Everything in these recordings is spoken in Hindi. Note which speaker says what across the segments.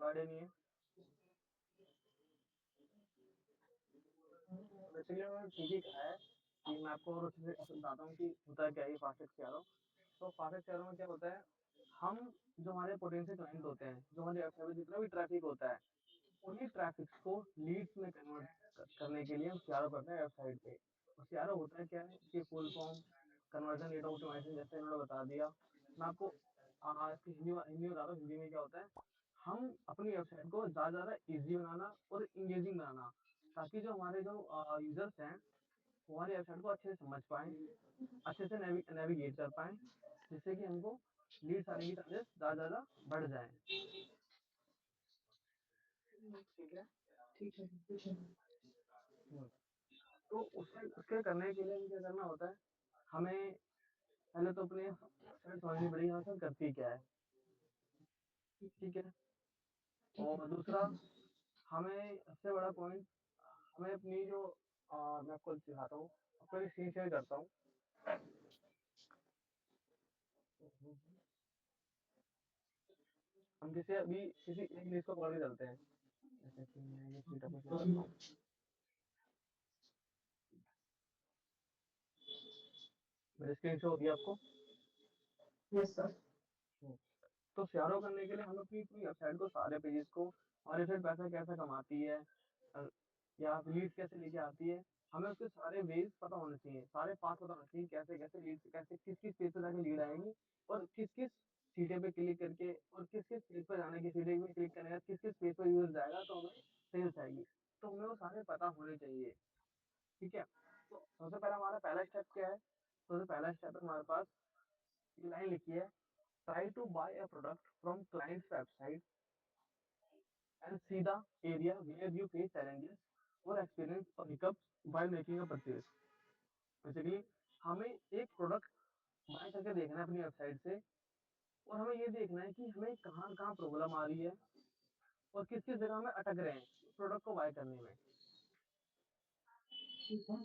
Speaker 1: आइडिया नहीं है। बेसिकली मैंने ठीक ही कहा है कि मैं आपको और अच्छे से बताता हूँ कि होता है क्या है फास्ट एक्सएरो। तो फास्ट एक्सएरो में क्या होता है, हम जो हमारे पोटेंशियल क्लाइंट होते हैं, जो हमारे वेबसाइट पे जितना भी ट्रैफिक होता है, उन्हीं ट्रैफिक्स को लीड्स में कन्वर्ट करने के लिए हम सीआरओ करते हैं वेबसाइट पे। और सीआरओ होता है क्या है, इसकी full form conversion rate optimisation, जैसे इन्होंने बता दिया। मैं आपको इसकी हिंदी में बता रहा हूँ। हिंदी में क्या होता है, हम अपनी वेबसाइट को ज़्यादा से ज़्यादा ईजी बनाना और इंगेजिंग बनाना, ताकि जो हमारे जो यूजर्स हैं वो हमारी वेबसाइट को अच्छे से समझ पाएँ, अच्छे से नेविगेट कर पाएँ, जिससे कि हमको लीड्स आने की चांसेस ज़्यादा से ज़्यादा बढ़ जाएँ। ठीक है?
Speaker 2: ठीक है, ठीक है।
Speaker 1: हुँ। तो उसके उसके करने के लिए हमें क्या करना होता है, हमें पहले तो अपनी वेबसाइट समझनी पड़ेगी वेबसाइट करती क्या है, ठीक है?
Speaker 2: ठीक है,
Speaker 1: और
Speaker 2: ठीक
Speaker 1: दूसरा,
Speaker 2: है।
Speaker 1: हमें सबसे बड़ा पॉइंट, हमें अपनी जो मैं आपको दिखाता हूँ, आपको एक स्क्रीन शेयर करता हूँ। हम किसी अभी किसी एक न्यूज़ को पकड़ के चलते हैं, जैसे कि मैं ये ट्वीटर पे शेयर करता हूँ। मेरी स्क्रीन शो होगी आपको?
Speaker 2: Yes sir.
Speaker 1: हुँ। तो सीआरओ करने के लिए हम अपनी पूरी वेबसाइट को, सारे पेजेस को, हमारी वेबसाइट पैसा कैसे कमाती है, अ, या लीड्स कैसे लेके आती है, हमें उसके सारे वेज पता होने चाहिए, सारे पाथ पता होने चाहिए, कैसे कैसे लीड्स, कैसे किस किस पेज पे जाके लीड आएगी, और किस किस सीटे पे क्लिक करके, और किस किस पेज पे जाने की सीटे पे क्लिक करने का किस किस पेज पे यूजर जाएगा तो हमें सेल्स आएगी। तो हमें वो सारे पता होने चाहिए। ठीक है? तो सबसे पहला हमारा पहला स्टेप क्या है, सबसे पहला स्टेप है हमारे पास, ये लाइन लिखी है, try to buy a product from client's website and see the area where you face challenges or experience or hiccups while making a purchase. Basically हमें एक प्रोडक्ट बाय करके देखना है अपनी वेबसाइट से, और हमें ये देखना है कि हमें कहाँ कहाँ प्रॉब्लम आ रही है और किस किस जगह में अटक रहे हैं प्रोडक्ट को बाय करने में।
Speaker 2: ठीक है।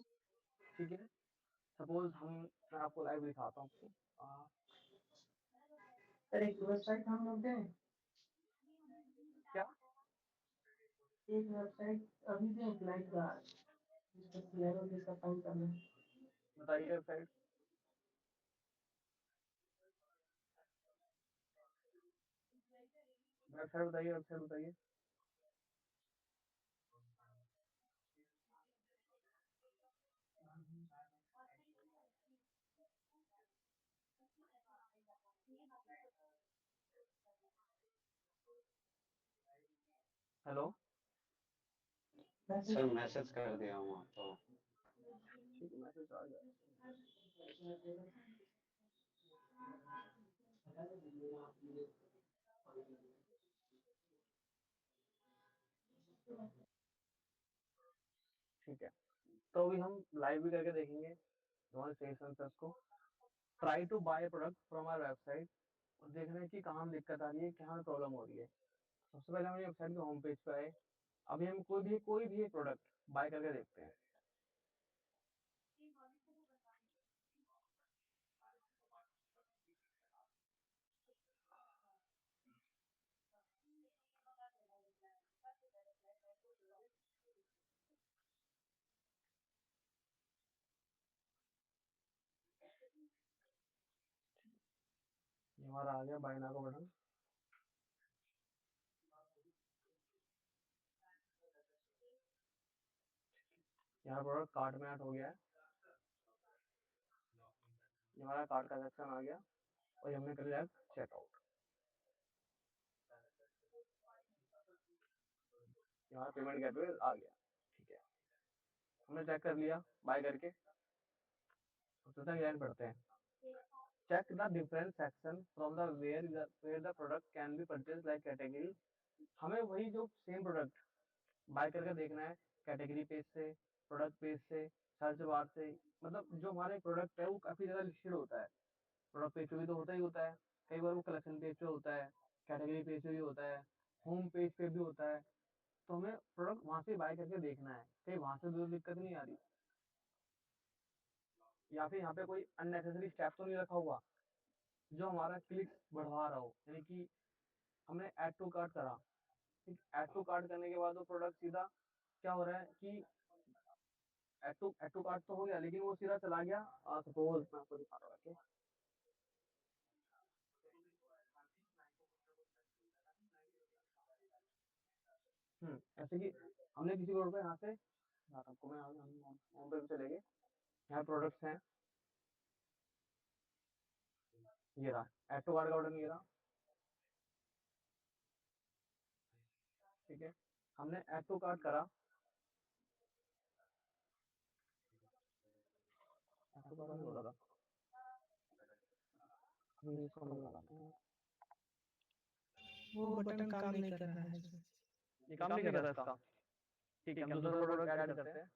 Speaker 1: ठीक है? सपोज मैं आपको लाइव दिखाता हूँ आपको।
Speaker 2: सर एक वेबसाइट हम लोग दें,
Speaker 1: क्या
Speaker 2: एक वेबसाइट अभी दें क्लाइंट का, जिसका सीआरओ जैसा काम करना है।
Speaker 1: बताइए वेबसाइट? वेबसाइट बताइए, वेबसाइट बताइए। हेलो?
Speaker 3: सर मैसेज कर दिया हूँ आपको।
Speaker 1: ठीक है, मैसेज आ गया। ठीक है, तो अभी हम लाइव भी करके देखेंगे हमारे सेशन से उसको। Try to buy product from our website, और देखना है कि कहाँ दिक्कत आ रही है, कहाँ प्रॉब्लम हो रही है। सबसे पहले हम वेबसाइट के होम पेज पे आए। अभी हम कोई भी एक प्रोडक्ट बाय करके देखते हैं। ये हमारा आ गया बाय नाउ का बटन। यहाँ प्रोडक्ट कार्ट में ऐड हो गया है, ये हमारा कार्ट का सेक्शन आ गया, और ये हमने कर लिया चेकआउट। हमारा पेमेंट गेटवे आ गया। ठीक है, हमने चेक कर लिया बाय करके। सबसे तक लाइन पढ़ते हैं, check the different section from the where the product can be purchased like category। हमें वही जो सेम प्रोडक्ट बाय करके देखना है, कैटेगरी पेज से, प्रोडक्ट पेज से, सर्च बार से। मतलब जो हमारे प्रोडक्ट है वो काफी ज्यादा लिस्टेड होता है, प्रोडक्ट पेज पे भी तो होता ही होता है, कई बार वो कलेक्शन पेज पे होता है, कैटेगरी पेज पे भी होता है, होम पेज पे भी होता है। तो हमें प्रोडक्ट वहां से बाय करके देखना है, कहीं वहां से भी दिक्कत नहीं आ रही, या फिर यहाँ पे कोई अननेसेसरी स्टेप तो नहीं रखा हुआ जो हमारा क्लिक बढ़वा रहा हो। यानी कि हमने ऐड टू कार्ट करा, ठीक, ऐड टू कार्ट करने के बाद वो प्रोडक्ट सीधा क्या हो रहा है कि ऐड टू कार्ट तो हो गया, लेकिन वो सीधा चला गया, सपोज मैं आपको दिखा रहा हूँ। ऐसे कि हमने किसी को यहाँ से आपको मैं होम पे भी चले गए, यहाँ प्रोडक्ट्स हैं, ये रहा ऐड टू कार्ट का ऑर्डर, ये रहा। ठीक है, हमने ऐड टू कार्ट करा, ऐड टू कार्ट नहीं हो रहा था, हम इसको बंद कराते हैं।
Speaker 2: वो बटन काम नहीं कर रहा है सर।
Speaker 1: ये काम नहीं कर रहा इसका। ठीक है, हम दूसरा प्रोडक्ट ऐड करते हैं।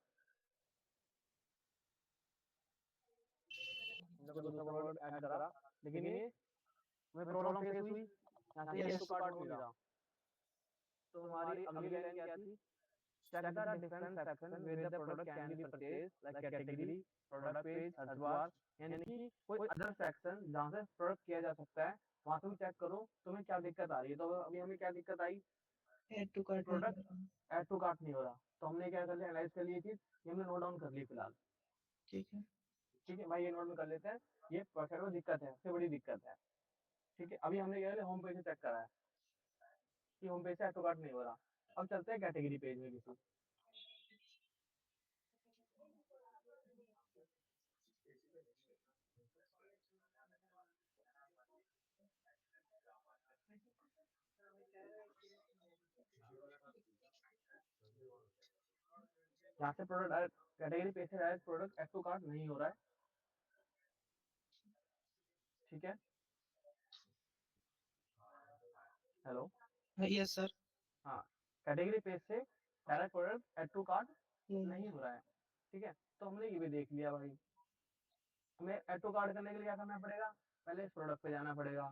Speaker 1: हमने दूसरा प्रोडक्ट ऐड करा, लेकिन ये हमें प्रॉब्लम फेस हुई, यहाँ से ऐड टू कार्ट हो नहीं रहा। तो हमारी अगली लाइन क्या थी? Check the different section where the product can be purchase, like category, product page, search bar, यानी कि कोई अदर सेक्शन जहाँ से प्रोडक्ट किया जा सकता है, वहां से भी चेक करो तुम्हें क्या दिक्कत आ रही है। तो अभी हमें क्या दिक्कत आई?
Speaker 2: ऐड टू कार्ट नहीं
Speaker 1: प्रोडक्ट
Speaker 2: कर रहा।
Speaker 1: ऐड टू कार्ट नहीं हो रहा। तो हमने क्या कर लिया, एनालाइज कर लिए चीज, ये हमने नोट डाउन कर ली फिलहाल।
Speaker 2: ठीक है।
Speaker 1: ठीक है भाई, ये नोट में कर लेते हैं, ये वेबसाइट में दिक्कत है, सबसे बड़ी दिक्कत है। ठीक है, अभी हमने क्या होम पेज से चेक करा है कि होम पेज से ऐड टू कार्ट नहीं हो रहा। अब चलते हैं कैटेगरी पेज में किसी। यहाँ से प्रोडक्ट डायरेक्ट कैटेगरी पेज से direct product add to cart नहीं हो रहा है। ठीक है, हेलो,
Speaker 2: यस सर।
Speaker 1: हाँ, कैटेगरी पेज से direct product add to cart
Speaker 2: नहीं
Speaker 1: नहीं हो रहा है। ठीक है, तो हमने ये भी देख लिया भाई। हमें ऐड टू कार्ट करने के लिए क्या करना पड़ेगा? पहले इस प्रोडक्ट पे जाना पड़ेगा,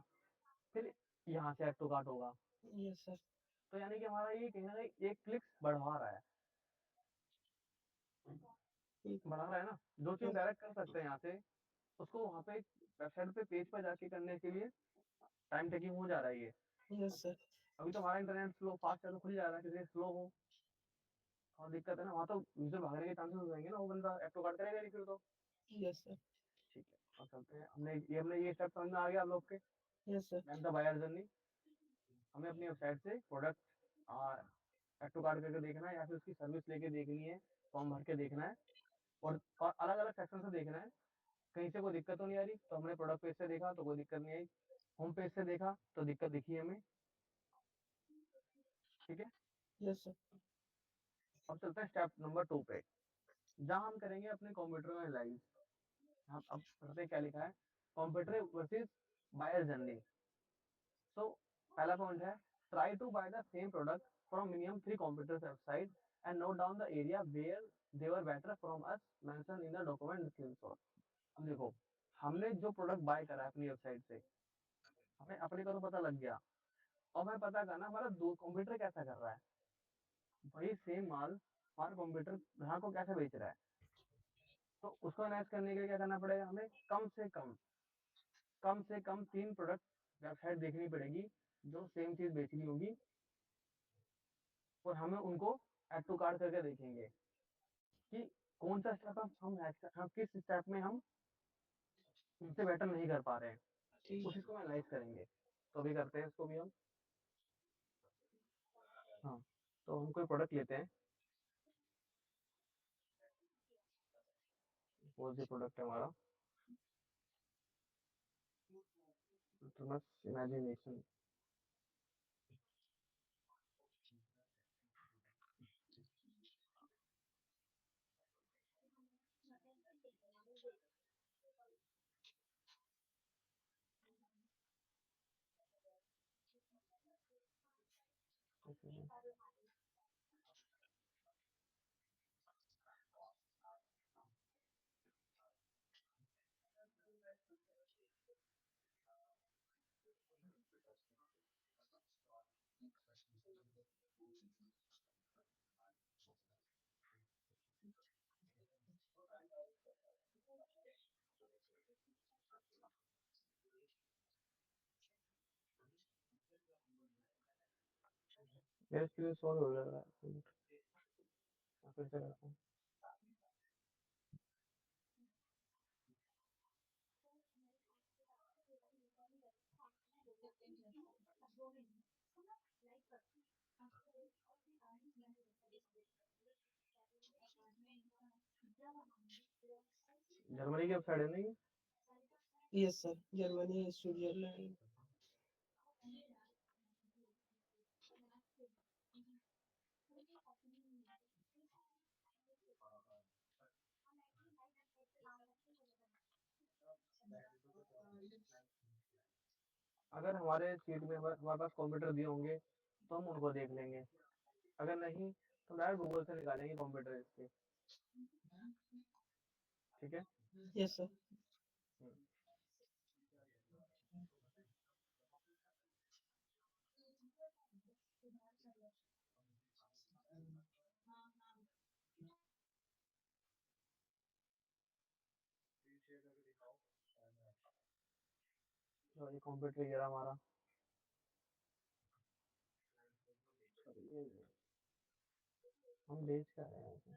Speaker 1: फिर यहाँ से ऐड टू कार्ट होगा।
Speaker 2: Yes sir.
Speaker 1: तो यानी कि हमारा ये कहीं ना कहीं एक क्लिक्स बढ़ा रहा है, बढ़ा रहा है ना। जो चीज डायरेक्ट कर सकते हैं यहाँ से, उसको वहाँ पे वेबसाइट पे पेज पर जाके करने के लिए टाइम टेकिंग हो जा रहा है ये।
Speaker 2: Yes sir.
Speaker 1: अभी तो हमारा इंटरनेट स्लो फास्ट है तो खुल जा रहा है, किसी स्लो हो और दिक्कत है ना, वहाँ तो यूजर भागने के चांसेस हो जाएंगे ना, वो बंदा ऐड टू कार्ट करेगा नहीं फिर तो।
Speaker 2: Yes sir.
Speaker 1: ठीक है, और चलते हैं। हमने ये स्टेप समझ में आ गया आप लोग के।
Speaker 2: Yes sir.
Speaker 1: Ma'am the buyer journey, हमें अपनी वेबसाइट से प्रोडक्ट ऐड टू कार्ट करके देखना है, या फिर उसकी सर्विस लेके देखनी है, फॉर्म भर के देखना है, और अलग अलग सेक्शन से देखना है। कहीं से कोई दिक्कत तो नहीं आ रही, तो हमने प्रोडक्ट पेज से देखा तो कोई दिक्कत नहीं आई, होम पेज से देखा तो दिक्कत दिखी हमें। ठीक है,
Speaker 2: यस सर।
Speaker 1: अब चलते हैं स्टेप नंबर 2 पे, जहाँ हम करेंगे अपने कंप्यूटर में एनालाइज। हम अब पढ़ते क्या लिखा है, computer versus buyer journey. So पहला पॉइंट है, try to buy the same product from minimum 3 computers website and note down the area where they were better from us mention in the document screenshot. अब देखो, हमने जो प्रोडक्ट बाय करा है अपनी वेबसाइट से, हमें अपने का तो पता लग गया, और हमें पता करना हमारा दो कंप्यूटर कैसा कर रहा है, वही सेम माल हमारा कंप्यूटर ग्राहक को कैसे बेच रहा है। तो उसको एनालाइज करने के लिए क्या करना पड़ेगा, हमें कम से कम 3 प्रोडक्ट वेबसाइट देखनी पड़ेगी जो सेम चीज बेचनी होगी, और हमें उनको ऐड टू कार्ट करके देखेंगे कि कौन सा स्टेप हम किस स्टेप में हम उनसे बेटर नहीं कर पा रहे हैं, उस चीज को एनालाइज करेंगे। तो अभी करते हैं इसको भी हम। हाँ, तो हम कोई प्रोडक्ट लेते हैं, कौन सी प्रोडक्ट है हमारा, इमेजिनेशन। मेरे स्क्रीन शॉट हो रहा है, फिर से करता हूँ। जर्मनी की वेबसाइट है नहीं?
Speaker 2: Yes sir, Germany, Switzerland.
Speaker 1: अगर हमारे सीट में हमारे पास कंप्यूटर दिए होंगे तो हम उनको देख लेंगे, अगर नहीं तो डायरेक्ट गूगल से निकालेंगे कंप्यूटर इसके। ठीक है।
Speaker 2: Yes sir.
Speaker 1: तो ये कंप्यूटर ये रहा हमारा। हम भेज कर रहे हैं इसे।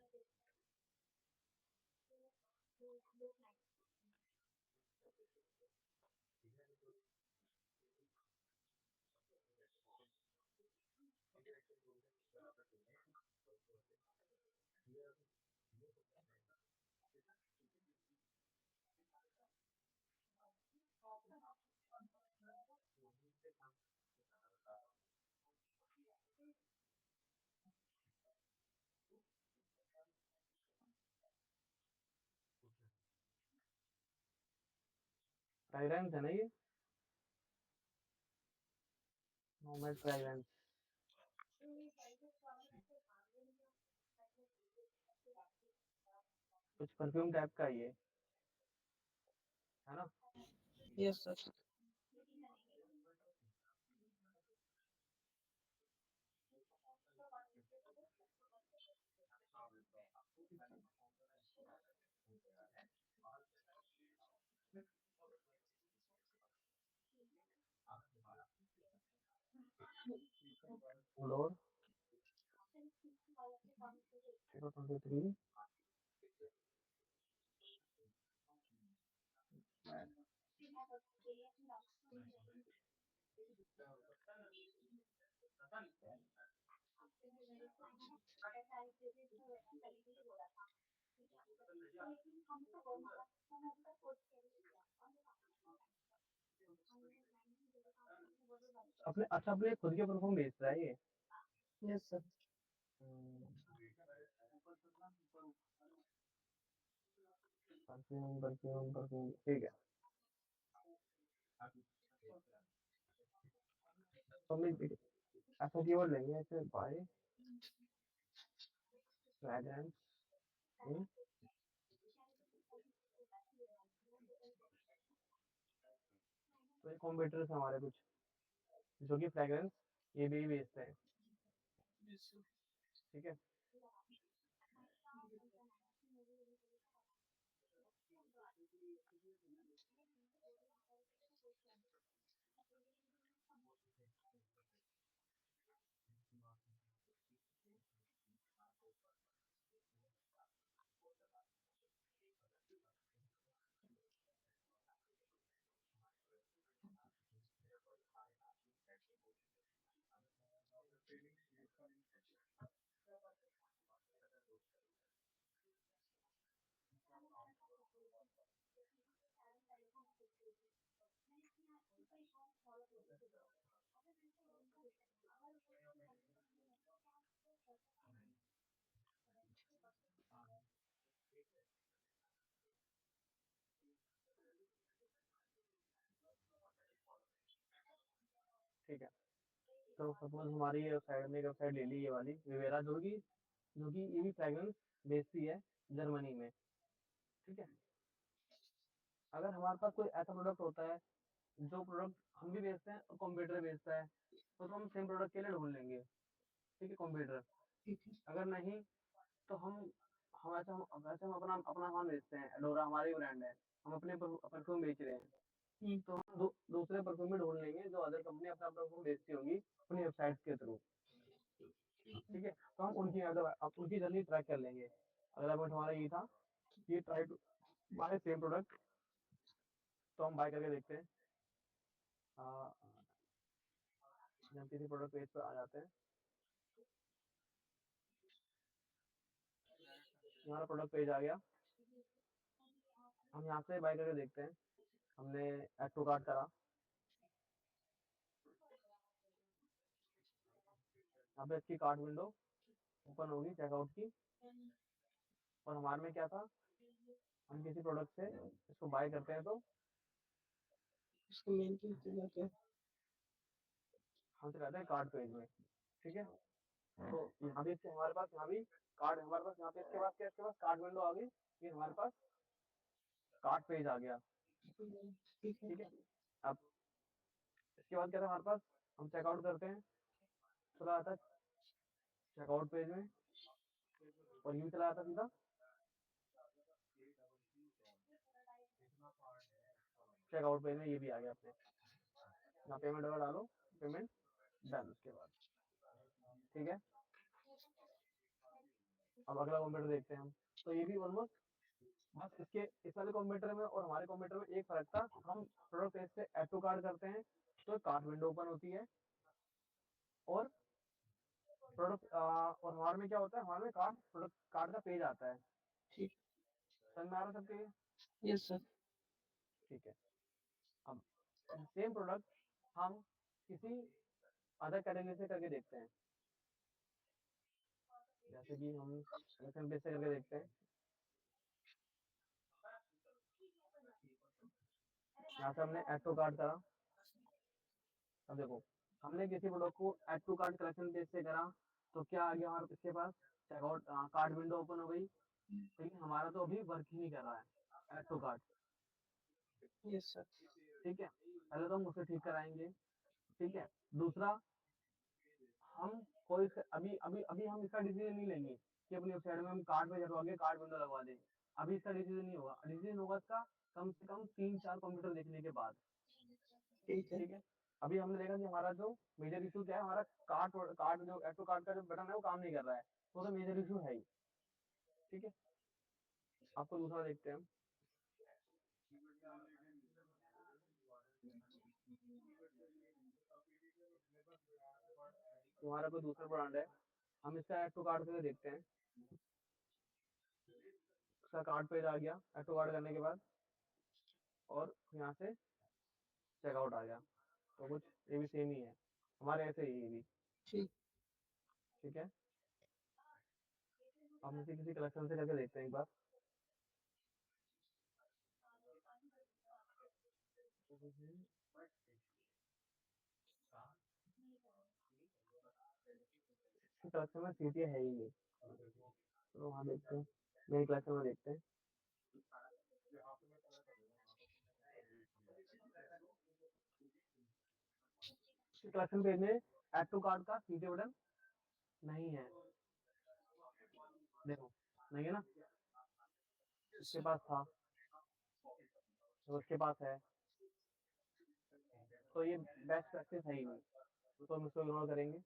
Speaker 1: फ्रेग्रेंस है ना ये, नॉर्मल फ्रेग्रेंस। कुछ परफ्यूम टाइप का ये है ना।
Speaker 2: Yes sir.
Speaker 1: लोड 023। अपने अच्छा अपने खुद के परफ्यूम बेच रहा है ये।
Speaker 2: Yes sir.
Speaker 1: Perfume perfume perfume ठीक है। तो हम ऐसा कीवर्ड लेंगे ऐसे बाय फ्रेग्रेंस। तो ये कॉम्पिटिटर्स हैं हमारे कुछ जो कि फ्रेग्रेंस ये भी बेचते हैं। ठीक है। ठीक है। तो सपोज हमारी ये साइड में वेबसाइट ले ली ये वाली विवेरा जो कि ये भी फ्रेग्रेंस बेचती है जर्मनी में। ठीक है। अगर हमारे पास कोई ऐसा प्रोडक्ट होता है जो प्रोडक्ट हम भी बेचते हैं और कंप्यूटर बेचता है तो हम सेम प्रोडक्ट के लिए ढूंढ लेंगे। ठीक है कंप्यूटर।
Speaker 2: ठीक है।
Speaker 1: अगर नहीं तो हम वैसे हम अपना अपना सामान बेचते हैं, एडोरा हमारी ब्रांड है, हम अपने परफ्यूम बेच रहे हैं तो हम दूसरे परफ्यूम भी ढूंढ लेंगे जो अदर कंपनी अपना परफ्यूम बेचती होगी अपनी वेबसाइट के थ्रू। ठीक है, तो हम उनकी मतलब अब उनकी जर्नी ट्रैक कर लेंगे। अगला पॉइंट हमारा ये था कि try to buy same product. तो हम बाय करके देखते हैं। हम किसी प्रोडक्ट पेज पर आ जाते हैं। हमारा प्रोडक्ट पेज आ गया। हम यहाँ से बाय करके देखते हैं। हमने ऐड टू कार्ट करा। यहाँ पे इसकी कार्ट विंडो ओपन होगी चेकआउट की। और हमारे में क्या था, हम किसी प्रोडक्ट से इसको बाय करते हैं तो
Speaker 2: उसके मेन पेज पे जाके
Speaker 1: हम रहते हैं कार्ड पेज में। ठीक है, तो यहाँ भी हमारे पास यहाँ भी कार्ड हमारे पास यहाँ पे इसके बाद क्या, इसके पास कार्ड विंडो आ गई, फिर हमारे पास कार्ड पेज आ गया।
Speaker 2: ठीक है।
Speaker 1: ठीक है, अब इसके बाद क्या था हमारे पास, हम चेकआउट करते हैं, चला आता चेकआउट पेज में और यूं चला आता सीधा चेकआउट पेज में। ये भी आ गया अपने यहाँ पेमेंट वगैरह डालो, पेमेंट डन उसके बाद। ठीक है, अब अगला कंप्यूटर देखते हैं हम। तो ये भी ऑलमोस्ट बस इसके इस वाले कंप्यूटर में और हमारे कंप्यूटर में एक फर्क था, हम प्रोडक्ट पेज से ऐड टू कार्ड करते हैं तो कार्ड विंडो ओपन होती है और प्रोडक्ट और हमारे में क्या होता है, हमारे में कार्ड प्रोडक्ट कार्ड का पेज आता है।
Speaker 2: ठीक।
Speaker 1: समझ में आ रहा सबके?
Speaker 2: Yes sir.
Speaker 1: ठीक है, अब सेम प्रोडक्ट हम किसी अदर कैटेगरी से करके देखते हैं। जैसे कि हम कलेक्शन बेस से करके देखते हैं। यहाँ से हमने ऐड टू कार्ड करा। अब देखो, हमने किसी प्रोडक्ट को add to card collection base से करा तो क्या आ गया हमारे इसके पास, चेकआउट कार्ड विंडो ओपन हो गई। लेकिन हमारा तो अभी वर्क ही नहीं कर रहा है add to card.
Speaker 2: Yes sir.
Speaker 1: ठीक है, पहले तो हम उसे ठीक कराएंगे। ठीक है, दूसरा हम कोई अभी अभी अभी हम इसका डिसीजन नहीं लेंगे कि अपनी वेबसाइट में हम कार्ड पे हटवा के कार्ड विंडो लगवा दें। अभी इसका डिसीजन नहीं होगा, डिसीजन होगा इसका कम से कम 3-4 कंप्यूटर देखने के बाद।
Speaker 2: ठीक है।
Speaker 1: ठीक है, अभी हमने देखा कि हमारा जो मेजर इशू क्या है, हमारा कार्ड कार्ड जो ऐड टू कार्ड का जो बटन है वो काम नहीं कर रहा है, तो मेजर इशू है ही। ठीक है, आपको दूसरा देखते हैं हम। हमारा कोई दूसरा ब्रांड है, हम इसका ऐड टू कार्ड करके देखते हैं। इसका कार्ड पेज आ गया ऐड टू कार्ड करने के बाद और यहाँ से चेकआउट आ गया। तो कुछ ये भी सेम ही है हमारे, ऐसे ही ये भी।
Speaker 2: ठीक।
Speaker 1: ठीक है, हम इसे किसी कलेक्शन से करके देखते हैं एक बार। कलेक्शन में सीटें है ही नहीं, तो वहाँ देखते हैं, मेरी कलेक्शन में देखते हैं। कलेक्शन पेज में ऐड टू कार्ड का सीटे बटन नहीं है। देखो, नहीं है ना, उसके पास था तो उसके पास है, तो ये बेस्ट प्रैक्टिस है ही नहीं, तो हम इसको इग्नोर करेंगे।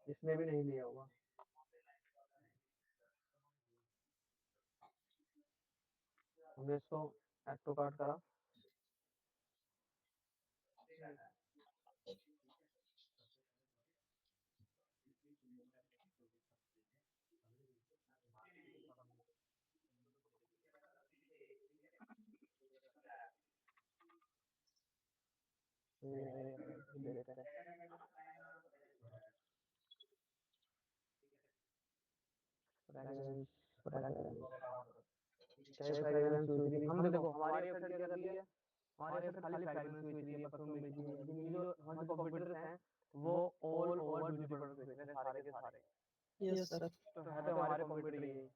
Speaker 1: इसने भी नहीं लिया होगा। हमने इसको ऐड टू कार्ड करा। देखते हैं। फ्रेगरेंस क्या फ्रेगरेंस बेच रही, हम देखो हमारी वेबसाइट क्या कर रही है, हमारी वेबसाइट खाली फ्रेगरेंस बेच रही है, परफ्यूम बेच रही है। लेकिन ये जो हमारे कंप्यूटर्स हैं वो ऑल ओवर ब्यूटी प्रोडक्ट्स बेच रहे हैं सारे के सारे।
Speaker 2: Yes sir.
Speaker 1: तो है तो हमारे कंप्यूटर ये।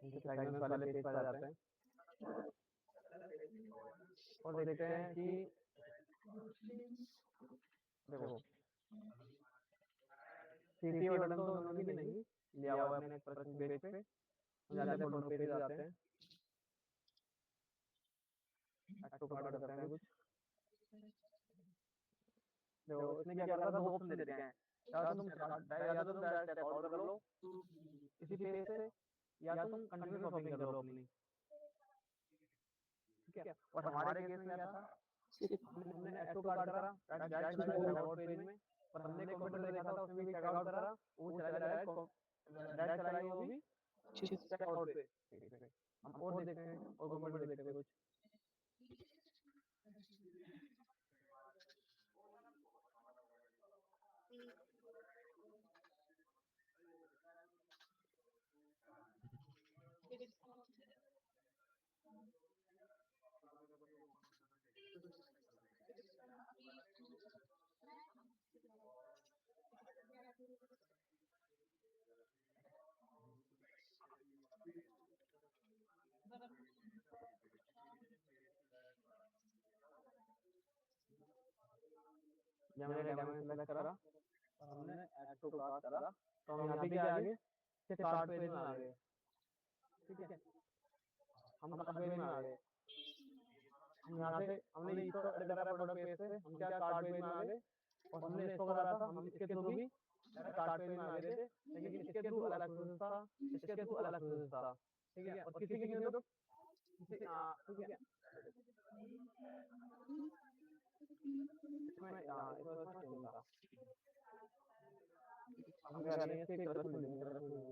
Speaker 1: इनके फ्रेगमेंट्स वाले पेज पर आ जाते हैं और देखते हैं कि देखो सीटी बटन तो उन्होंने भी नहीं लिया हुआ है अपने पर्सनल पेज पे। हम जाते हैं फोटो पेज पे जाते हैं, ऐड टू कार्ट करते हैं कुछ। देखो इसने क्या करा था, दो ऑप्शन दे रखे हैं, या तो तुम डायरेक्ट चेकआउट कर लो इसी पेज से, या तुम कंटिन्यू शॉपिंग कर लो अपनी। ठीक है, और हमारे केस में क्या था, हमने ऐड टू कार्ट करा डायरेक्ट चेकआउट पेज में, और हमने कंप्यूटर देखा था उसमें भी चेकआउट करा, वो चला डायरेक्ट चलाई वो भी चेकआउट पे। हम और देखते हैं और कंप्यूटर देखते हैं कुछ। जब मैंने डायमेंशन सेलेक्ट करा और हमने ऐड टू कार्ट करा, तो हम यहाँ पे क्या आ गए, कार्ट पेज में आ गए। ठीक है, हम कार्ट पेज में आ गए। हम यहाँ से हमने इसको ऐड करा प्रोडक्ट पेज से, हम क्या कार्ट पेज में आ गए, और हमने इसको करा था, हम इसके थ्रू भी कार्ट पेज में आ गए थे, लेकिन इसके थ्रू अलग प्रोसेस था, इसके थ्रू अलग प्रोसेस था। ठीक है, और किसी किसी ने तो ठीक है, इसमें इसमें सेम था। हम कह रहे हैं इसके कलरफुल नहीं है, कलरफुल नहीं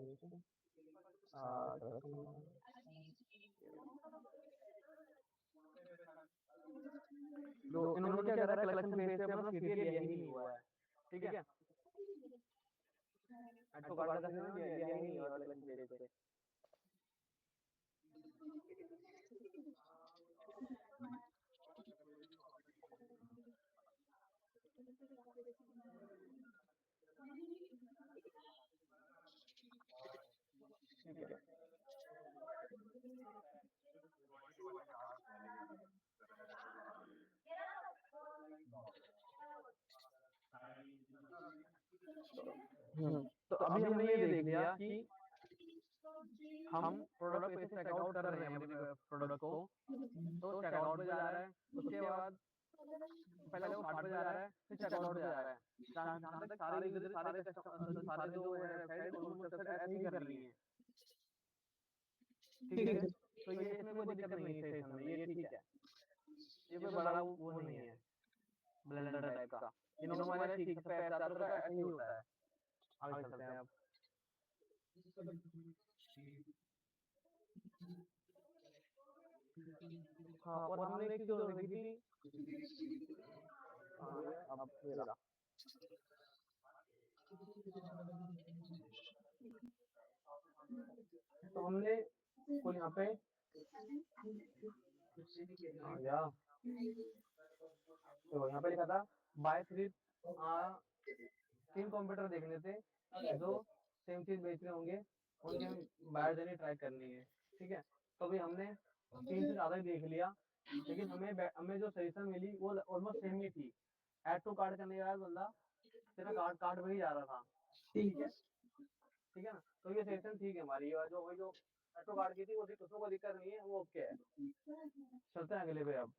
Speaker 1: है, जो इन्होंने क्या करा, कलेक्शन पेज पे अपना सीरियल लिया ही नहीं हुआ है। ठीक है, ऐड टू कार्ट का सीरियल लिया ही नहीं हुआ कलेक्शन पेज पे। ठीक है, तो अभी हमने ये देख लिया कि हम प्रोडक्ट पे चेकआउट कर रहे हैं अपने प्रोडक्ट को, तो चेकआउट पे जा रहा है, उसके बाद पहले वो कार्ट पे जा रहा है, फिर चेकआउट पे जा रहा है। जहाँ तक सारे यूजर सारे जो वेबसाइट ऑलमोस्ट वेबसाइट ऐसे ही कर रही हैं। ठीक है, तो ये इसमें कोई दिक्कत नहीं है सेशन में, ये ठीक है, ये कोई बड़ा वो नहीं है ब्लेंडर टाइप का, ये नॉर्मल है, ठीक है, ₹50 का ऐसे ही होता है। आगे चलते हैं अब। हाँ, और हमने एक चीज और देखी थी, अब ये रहा, तो हमने को यहाँ पे या तो यहाँ पे लिखा था बाय 3 3 कंप्यूटर देखने थे जो सेम चीज बेच रहे होंगे, उनके हम बायर देने ट्राई करनी है। ठीक है, तो अभी हमने 3 से ज्यादा ही देख लिया, लेकिन हमें जो सजेशन मिली वो ऑलमोस्ट सेम ही थी। ऐड टू कार्ट करने के बाद बंदा तेरा कार्ट पे ही जा रहा था। ठीक है, ठीक है ना, तो ये सजेशन ठीक है हमारी, जो ऐड टू कार्ट की थी वो उसमें कोई दिक्कत नहीं है, वो ओके है। चलते हैं अगले पे अब।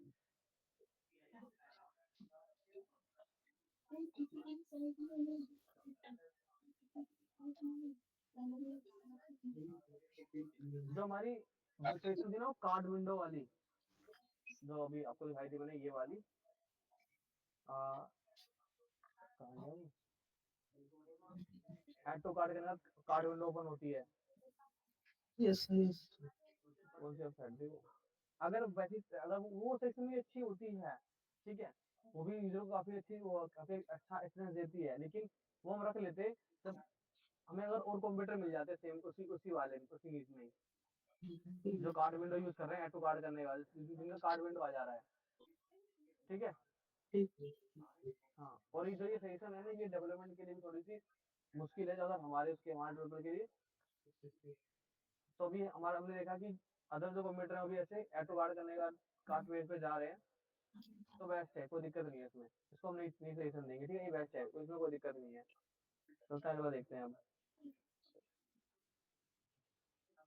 Speaker 1: जो हमारी सजेशन थी ना, कार्ड विंडो वाली, जो अभी आपको दिखाई दी मैंने, ये वाली ऐड टू कार्ड के अंदर कार्ड विंडो ओपन होती है।
Speaker 2: यस यस,
Speaker 1: कौन सी वेबसाइट थी वो, अगर वो सेक्शन भी अच्छी होती है, ठीक है, वो भी यूजर को काफी अच्छी, वो काफी अच्छा एक्सपीरियंस देती है, लेकिन वो हम रख लेते जब हमें अगर और कंप्यूटर मिल जाते सेम उसी वाले उसी नीच में ही, जो कार्ड विंडो यूज कर रहे हैं ऐड टू कार्ड करने वाले, जिनका कार्ड विंडो आ जा रहा है। ठीक है, हाँ, और ये जो ये सेक्शन है ना, ये डेवलपमेंट के लिए भी थोड़ी सी मुश्किल है, ज्यादा हमारे डेवलपर के लिए तो अभी हमारा हमने देखा कि अदर जो कंप्यूटर है अभी ऐसे ऐड टू कार्ट करने का कार्ट पेज पे जा रहे हैं, तो बेस्ट है, कोई दिक्कत नहीं है इसमें, इसको हम नहीं नहीं सजेशन देंगे, ठीक है, ये बेस्ट है, कोई इसमें कोई दिक्कत नहीं है। तो अगला देखते हैं हम।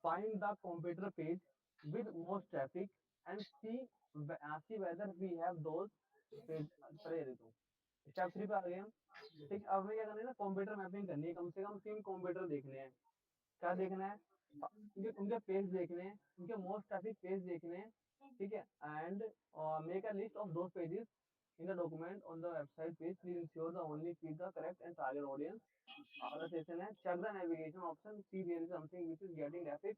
Speaker 1: Find the computer page with most traffic and see whether we have those page पर ये देखो स्टेप 3 पे आ गए हम। ठीक, अब हमें क्या करना है ना, कंप्यूटर मैपिंग करनी है, कम से कम 3 कंप्यूटर देखने हैं। क्या देखना है, उनके उनके पेज देखने हैं, उनके मोस्ट ट्रैफिक पेज देखने हैं, ठीक है, and make a list of those pages in the document on the website page. Please ensure the only feed the correct and target audience. अगला सेशन है check the navigation option, see there is something which is getting traffic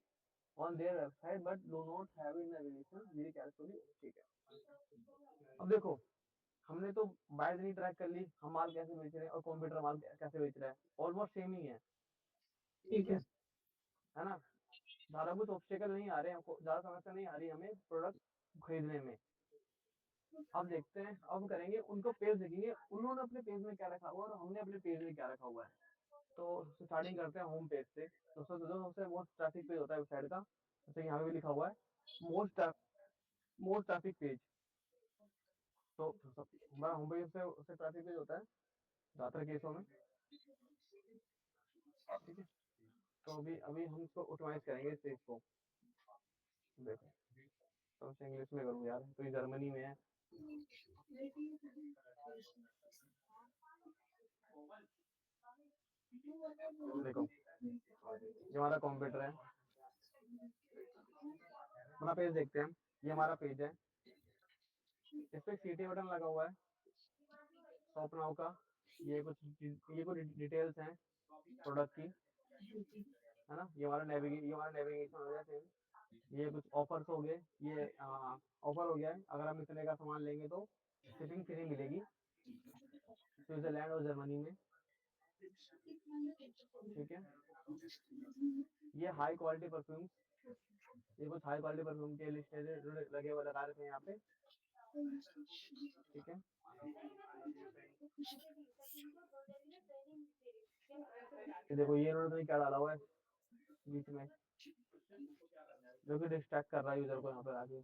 Speaker 1: on their website but do not have in navigation, very carefully, ठीक है। अब देखो, हमने तो बाय नहीं ट्रैक कर ली, हम माल कैसे बेच रहे हैं और कंप्यूटर माल कैसे बेच रहा है, ऑलमोस्ट सेम ही है,
Speaker 2: ठीक है।
Speaker 1: है ना। ज्यादा कुछ ऑब्स्टेकल नहीं आ रहे हैं हमको, ज्यादा समस्या नहीं आ रही हमें प्रोडक्ट खरीदने में। अब देखते हैं, अब करेंगे उनको पेज देखेंगे, उन्होंने अपने पेज में क्या रखा हुआ है और हमने अपने पेज में क्या रखा हुआ है। तो स्टार्टिंग करते हैं होम पेज से। तो सबसे मोस्ट ट्रैफिक पेज होता है वेबसाइट का, जैसे यहाँ पे भी लिखा हुआ है मोस्ट मोस्ट ट्रैफिक पेज। तो हमारा होम पेज से उससे ट्रैफिक पेज होता है ज्यादातर केसों में, ठीक है। तो अभी अभी हम इसको ऑटोमाइज करेंगे इस पेज को। देखो, तो उसे इंग्लिश में करूँ यार, तो ये जर्मनी में है। देखो, ये हमारा कंप्यूटर है, हमारा पेज देखते हैं, ये हमारा पेज है, इस पे सीटी बटन लगा हुआ है शॉप नाउ का। ये कुछ डिटेल्स हैं प्रोडक्ट की, है ना। ये हमारा नेविगेशन हो गया सेम। ये कुछ ऑफर्स हो गए, ये ऑफर हो गया है, अगर हम इतने का सामान लेंगे तो शिपिंग फ्री मिलेगी स्विट्जरलैंड और जर्मनी में, ठीक है। ये हाई क्वालिटी परफ्यूम, ये कुछ हाई क्वालिटी परफ्यूम के लिस्ट लगे हुए लगा रखे हैं यहाँ पे, ठीक है। ये देखो, ये इन्होंने क्या डाला हुआ है बीच में, जो कि डिस्ट्रैक्ट कर रहा है यूजर को यहाँ पर आगे।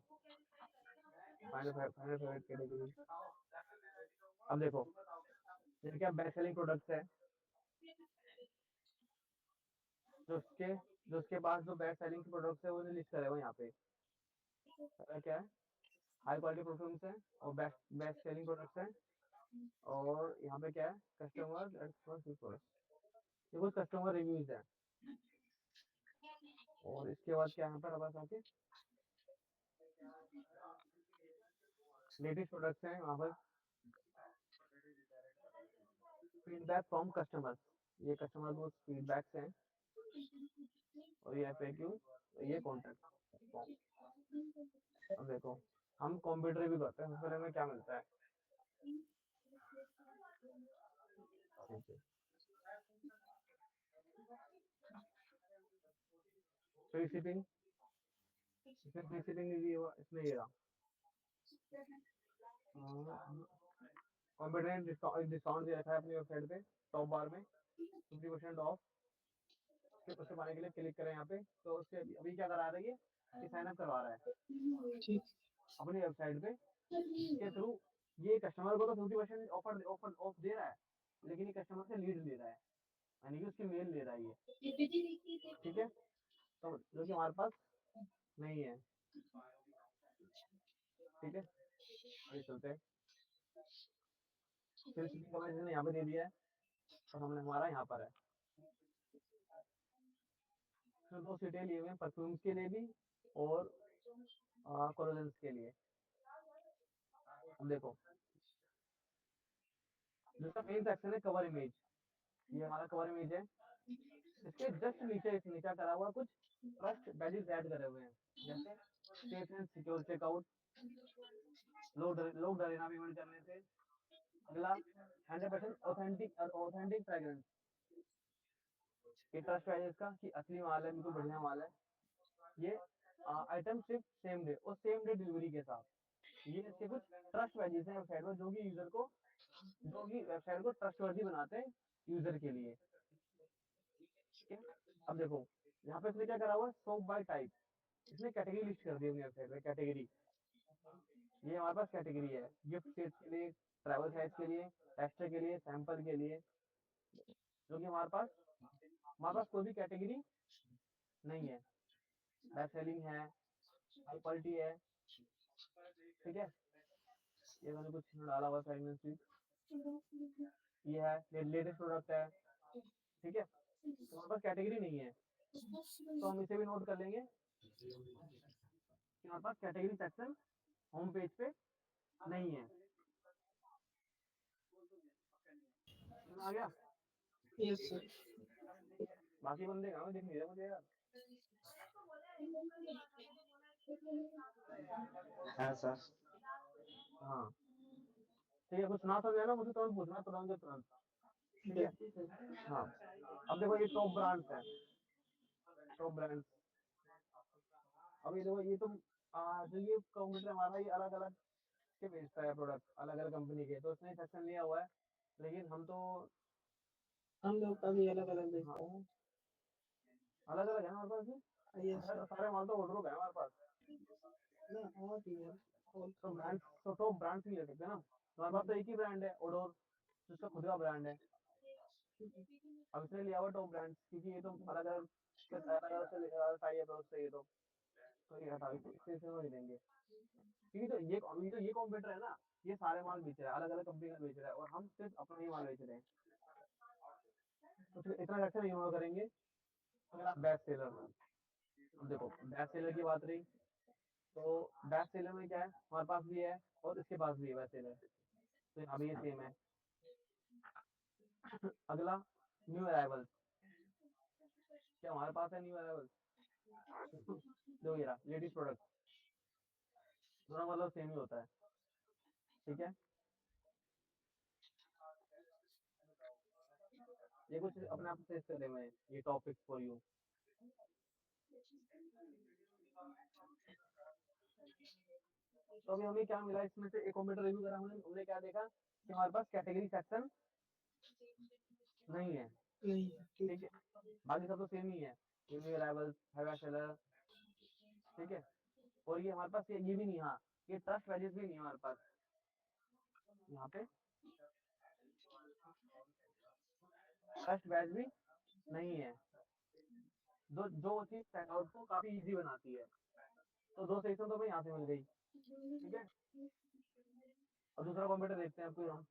Speaker 1: Final favourite category. अब देखो, ये क्या बेस्ट सेलिंग प्रोडक्ट्स है, जो उसके पास जो बेस्ट सेलिंग प्रोडक्ट्स है वो लिस्ट करे हुए यहाँ पे। क्या है, हाई क्वालिटी परफ्यूम्स है और बेस्ट बेस्ट सेलिंग प्रोडक्ट्स है। और यहाँ पे क्या है, कस्टमर, ये कुछ कस्टमर रिव्यूज है। और इसके बाद क्या यहाँ पर अब आके लेटेस्ट प्रोडक्ट्स हैं वहाँ पर, फीडबैक फ्रॉम कस्टमर्स, ये कस्टमर को फीडबैक्स हैं, और ये FAQ, ये कॉन्टैक्ट। अब देखो, हम कंप्यूटर भी करते हैं, सबसे पहले हमें क्या मिलता है, ठीक है, फ्री शिपिंग, इसमें फ्री शिपिंग भी हुआ, इसमें ये रहा कंप्यूटर ने डिस्काउंट दे रखा है अपनी वेबसाइट पे टॉप बार में 50% ऑफ। उसके पाने के लिए क्लिक करें यहाँ पे, तो उससे अभी क्या करा रही है कि साइन अप करवा रहा है
Speaker 2: ठीक।
Speaker 1: अपनी वेबसाइट पे के थ्रू। ये कस्टमर को तो 50% ऑफर ऑफर ऑफ दे रहा है, लेकिन ये कस्टमर से लीड ले रहा है, यानी कि उसकी मेल ले रहा है ये, ठीक है। तो जो कि हमारे पास नहीं है, ठीक है। आगे चलते हैं, फिर शिपिंग का मैंने यहाँ पे दे दिया है और हमने हमारा यहाँ पर है। फिर 2 सीटें लिए हुए हैं परफ्यूम्स के लिए भी और कोलोजन्स के लिए। अब देखो, जिसका मेन सेक्शन है कवर इमेज, ये हमारा कवर इमेज है। इसके जस्ट नीचे नीचे करा हुआ कुछ ट्रस्ट बैजेस ऐड करे हुए हैं, जैसे सेफ एंड सिक्योर चेकआउट, लोग डरे ना पेमेंट करने से। अगला 100% ऑथेंटिक फ्रेग्रेंस, ये ट्रस्ट बैजेस का कि असली माल है, बिल्कुल बढ़िया माल है। ये आइटम सिर्फ सेम डे और सेम डे डिलीवरी के साथ, ये इसके कुछ ट्रस्ट बैजेस हैं वेबसाइट पर, जो कि वेबसाइट को ट्रस्टवर्दी बनाते हैं यूजर के लिए, ठीक है। अब देखो, यहाँ पे इसने क्या करा हुआ है, शॉप बाय टाइप, इसने कैटेगरी लिस्ट कर दी अपनी वेबसाइट पे, कैटेगरी। ये हमारे पास कैटेगरी है, गिफ्ट सेट्स के लिए, ट्रैवल साइज के लिए, टेक्सचर के लिए, सैंपल के लिए, जो कि हमारे पास कोई भी कैटेगरी नहीं है। बेस्ट सेलिंग है, हाई क्वालिटी है, ठीक है। ये मैंने कुछ डाला हुआ साइड में से, ये है लेटेस्ट प्रोडक्ट है, ठीक है। तो हमारे पास कैटेगरी नहीं है, तो हम इसे भी नोट कर लेंगे कि हमारे पास कैटेगरी सेक्शन होम पेज पे नहीं है। समझ आ गया?
Speaker 2: Yes sir.
Speaker 1: बाकी बंदे कहाँ हैं? दिख नहीं रहे मुझे यार।
Speaker 3: हाँ सर।
Speaker 1: हाँ ठीक है, कुछ ना समझे ना मुझे तुरंत पूछना, तुरंत के तुरंत, ठीक है।
Speaker 2: जल्दी सर।
Speaker 1: हाँ, अब देखो ये टॉप ब्रांड्स है, टॉप ब्रांड्स। अब ये देखो, ये तो जो ये कंप्यूटर हमारा, ये अलग अलग के बेचता है प्रोडक्ट, अलग अलग कंपनी के, तो इसने सेक्शन लिया हुआ है, लेकिन हम तो
Speaker 2: हम लोग का भी अलग अलग
Speaker 1: हाँ
Speaker 2: देखता है।
Speaker 1: अलग अलग है हमारे पास भी।
Speaker 2: Yes sir.
Speaker 1: सारे माल तो ऑर्डर है हमारे पास।
Speaker 2: ना और भी है, और
Speaker 1: तो
Speaker 2: भी है।
Speaker 1: ब्रांड तो ब्रांड नहीं ले सकते ना, हमारे पास तो एक ही ब्रांड है, ओडोर, जिसका खुद का ब्रांड है। अब इसने लिया हुआ टॉप ब्रांड्स, क्योंकि ये तो अलग अलग टाई है, तो उससे ये तो ये हटा के इससे नहीं देंगे, क्योंकि तो ये अभी तो ये कॉम्पिटिटर है ना, ये सारे माल बेच रहा है, अलग अलग कंपनी का बेच रहा है, और हम सिर्फ अपना ही माल बेच रहे हैं, तो फिर इतना अच्छा नहीं होगा करेंगे। अगर आप बेस्ट सेलर, अब देखो बेस्ट सेलर की बात रही, तो बेस्ट सेलर में क्या है, हमारे पास भी है और इसके पास भी है बेस्ट सेलर, तो यहाँ भी ये सेम है। अगला न्यू अराइवल, क्या हमारे पास है न्यू अराइवल? जो ये रहा लेडीज प्रोडक्ट, दोनों मतलब सेम ही होता है, ठीक है। ये कुछ अपने आप से कर मैं ये टॉपिक फॉर यू। तो अभी हमें क्या मिला इसमें से, एक कंप्यूटर रिव्यू करा हमने, हमने क्या देखा कि हमारे पास कैटेगरी सेक्शन नहीं है,
Speaker 2: नहीं है, ठीक
Speaker 1: ठीक है। बाकी सब तो सेम ही है, न्यू अराइवल, हैवा सेलर, ठीक है। और ये हमारे पास ये भी नहीं, हाँ ये ट्रस्ट वैल्यूज भी नहीं है हमारे पास यहाँ पे, ट्रस्ट बैच भी नहीं है, जो चीज चेकआउट को काफी इजी बनाती है। तो दो सेक्शन तो हमें यहाँ से मिल गई, ठीक है। अब दूसरा कंप्यूटर देखते हैं फिर हम।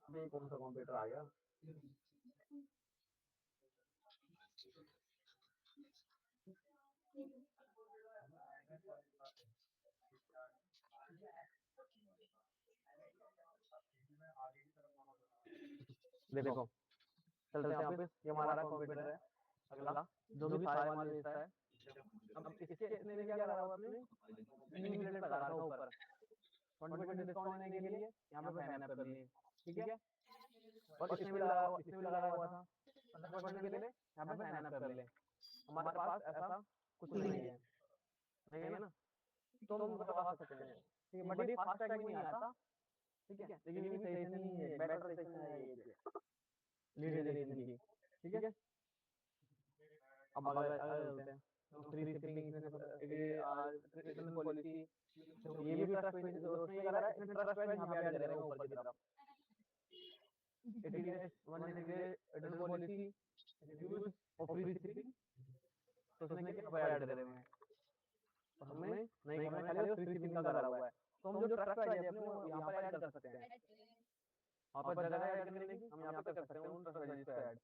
Speaker 1: अभी कौन सा कंप्यूटर आ गया? देखो चलते हैं वापस, ये हमारा कंप्यूटर है अगला, जो भी सारे माल बेचता है। अब इसके इसने भी क्या करा हुआ अपने लिमिटेड लगा रखा ऊपर, 20% डिस्काउंट लेने के लिए यहाँ पे साइन अप कर लिए, ठीक है। और इसने भी लगाया हुआ था 15% के लिए, यहाँ पे साइन अप कर ले। हमारे पास ऐसा कुछ नहीं है, नहीं है ना, तो हम करवा सकते हैं, ठीक है। बट ये फास्ट ट्रैक में नहीं आता, ठीक है, लेकिन ये भी सही से नहीं है, बेटर सेक्शन है ये लीड जनरेशन की, ठीक है। अब अगर अगर चलते हैं तो फ्री शिपिंग, रिटर्न पॉलिसी, ये भी ट्रस्ट पे उसने ये करा है, इसने ट्रस्ट पे यहाँ पे ऐड करेगा ऊपर की तरफ, 80 days 180 day return policy, reviews और फ्री शिपिंग, तो उसने क्या यहाँ पे ऐड करे हुए हैं, तो हमें नहीं करना, खाली फ्री शिपिंग का करा हुआ है, तो हम जो ट्रस्ट वाले अपने वो यहाँ पर ऐड कर सकते हैं, वहाँ पर जगह ऐड करने की, हम यहाँ पे कर सकते हैं उन ट्रस्ट वैल्यूज को ऐड,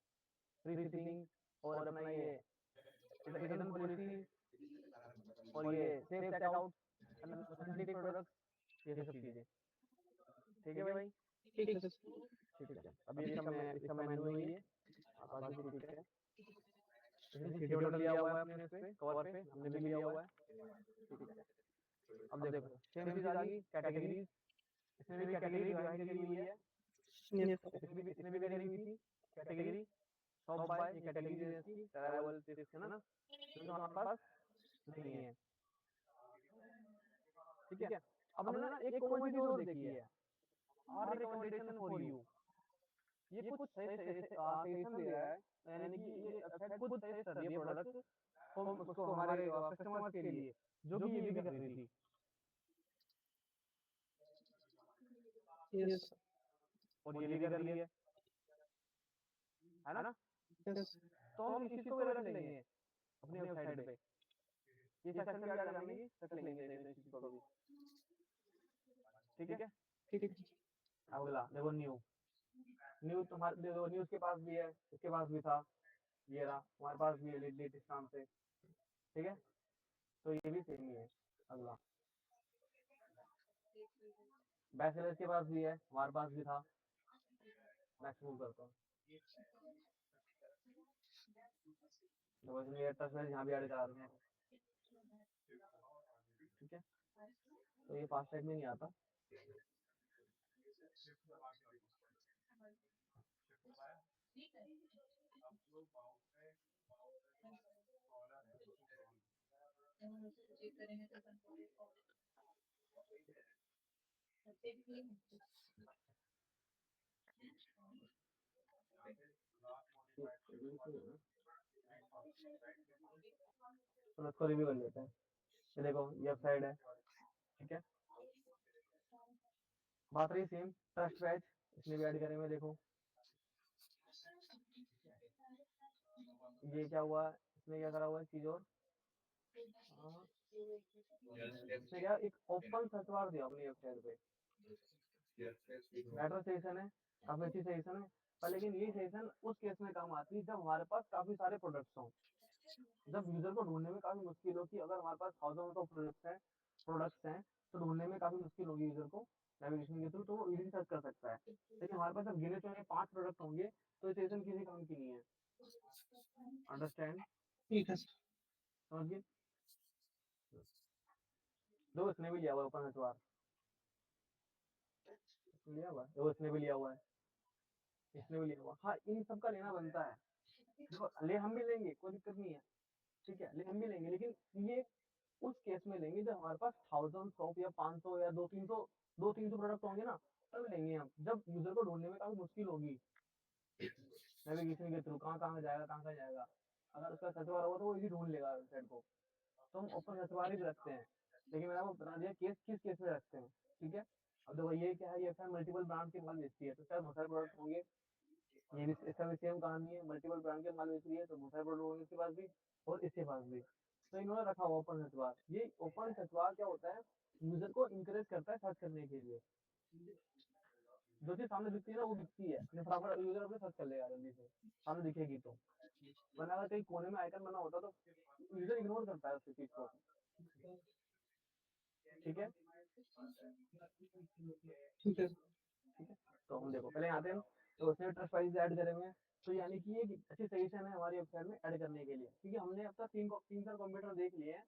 Speaker 1: फ्री शिपिंग और अपना ये रिटर्न पॉलिसी और ये सेफ चेकआउट, ऑथेंटिक प्रोडक्ट्स, ये सब चीजें, ठीक है भाई।
Speaker 2: ठीक है सर।
Speaker 1: ठीक है, अभी इसका मेन्यू है ये, बाकी ठीक है। इसने सीडी बटन लिया हुआ है अपने इस पे कवर पे, हमने भी लिया हुआ है, ठीक है। अब देखो सेम चीज आ गई, कैटेगरीज, इसने भी कैटेगरी डिवाइड करी हुई है,
Speaker 2: यस सर।
Speaker 1: इसने भी करी हुई थी कैटेगरी, शॉप बाय, ये कैटेगरी है इसकी, ट्रैवल है ना, जो हमारे पास नहीं है, ठीक है। अब ना एक कॉमन चीज और देखी है, आर रिकमेंडेशन फॉर यू। ये कुछ सजेशन दे रहा है, यानी कि ये वेबसाइट खुद सजेस्ट कर रही है प्रोडक्ट उसको हमारे कस्टमर्स के लिए, जो कि ये भी कर रही थी।
Speaker 2: यस
Speaker 1: और ये भी कर रही है ना।
Speaker 2: यस
Speaker 1: तो हम इस चीज को भी रख लेंगे अपनी वेबसाइट पे, ये सेक्शन भी ऐड करने की रख लेंगे इस चीज को भी। ठीक है।
Speaker 2: ठीक है।
Speaker 1: अगला देखो न्यू। न्यू तुम्हारे देखो, न्यू उसके पास भी है, इसके पास भी था, ये रहा हमारे पास भी है लेटेस्ट नाम से। ठीक है, तो ये भी सेम ही है। अगला बैचलर के पास भी है, हमारे पास भी था। नेक्स्ट मूव करता हूँ। तो इसमें ये तस्वीर यहाँ भी ऐड करा देंगे। ठीक है, तो ये फास्ट टैग में नहीं आता। तो इसको रिव्यू कर लेते हैं। ये देखो ये वेबसाइट है। ठीक है, बात रही सेम ट्रस्ट बैच, इसमें भी ऐड करें में देखो ये क्या हुआ, इसमें क्या करा हुआ है चीज और इसमें क्या एक ओपन सर्च बार दिया अपनी वेबसाइट पे। बेटर सेशन है, काफी अच्छी सेशन है, पर लेकिन ये सेशन उस केस में काम आती है जब हमारे पास काफी सारे प्रोडक्ट्स हों, जब यूजर को ढूंढने में काफी मुश्किल हो कि अगर हमारे पास थाउजेंड ऑफ प्रोडक्ट्स हैं तो ढूंढने में काफी मुश्किल होगी यूजर को नेविगेशन के थ्रू, तो वो इजीली सर्च कर सकता है। लेकिन हमारे पास जब गिने चुने 5 प्रोडक्ट होंगे तो ये सेशन किसी काम की नहीं है। अंडरस्टैंड?
Speaker 2: ठीक है
Speaker 1: समझिए। दो इसने भी लिया हुआ है ओपन सर्च, लिया हुआ है, वो इसने भी लिया हुआ है, इसने भी लिया हुआ। हाँ, इन सब का लेना बनता है। देखो ले हम भी लेंगे, कोई दिक्कत नहीं है। ठीक है, ले हम भी लेंगे, लेकिन ये उस केस में लेंगे जब हमारे पास थाउजेंड ऑफ या 500 या 200-300 प्रोडक्ट होंगे ना, तब लेंगे हम, जब यूजर को ढूंढने में काफी मुश्किल होगी नेविगेशन के थ्रू, कहाँ कहाँ जाएगा कहाँ कहाँ जाएगा। अगर उसका सर्च बार होगा तो वो इजी ढूंढ लेगा वेबसाइट को, तो हम ओपन सर्च बार ही रखते हैं। लेकिन मैंने आपको बता दिया केस किस केस में रखते हैं। ठीक है, अब देखो ये क्या है, ये मल्टीपल ब्रांड के माल बेचती है, तो शायद बहुत सारे प्रोडक्ट होंगे। ये भी इसका भी सेम कहानी है, मल्टीपल ब्रांड के माल बेच रही है तो बहुत सारे प्रोडक्ट होंगे इसके पास भी और इसके पास भी। तो इन्होंने रखा हुआ ओपन सर्च बार। ये ओपन सर्च बार क्या होता है, यूजर को इंकरेज करता है सर्च करने के लिए। जो चीज सामने दिखती है ना वो दिखती है, अपने फटाफट यूजर अपने सर्च कर लेगा जल्दी से, सामने दिखेगी तो। वरना अगर कहीं कोने में आइकन बना होता तो यूजर इग्नोर करता है उस चीज को। ठीक है,
Speaker 2: ठीक है
Speaker 1: ठीक है। तो हम देखो पहले आते हैं, तो उसने ट्रस्ट प्राइस ऐड करे हुए हैं, तो यानी कि ये अच्छी सजेशन है हमारी वेबसाइट में ऐड करने के लिए, क्योंकि हमने अब तक तीन चार कंप्यूटर देख लिए हैं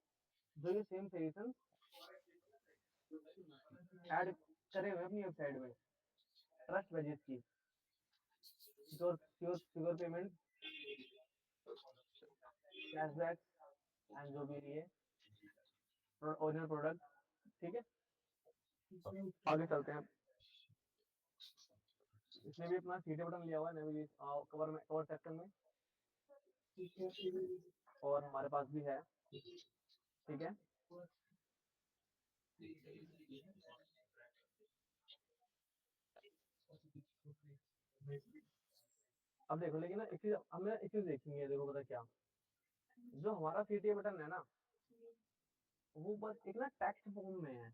Speaker 1: जो ये सेम सजेशन ऐड करे हुए अपनी वेबसाइट में। ट्रस्ट वेजेस की secure secure secure payment, cashback and जो भी ये ओरिजिनल प्रोडक्ट। ठीक है, आगे चलते हैं। इसने भी अपना सीधे बटन लिया हुआ है नेविगेशन कवर में, कवर सेक्शन में, और हमारे पास भी है। ठीक है, अब देखो लेकिन ना एक चीज हमें एक चीज देखनी है, देखो पता क्या, जो हमारा सीटीए बटन है ना वो बस एक ना टेक्स्ट फॉर्म में है।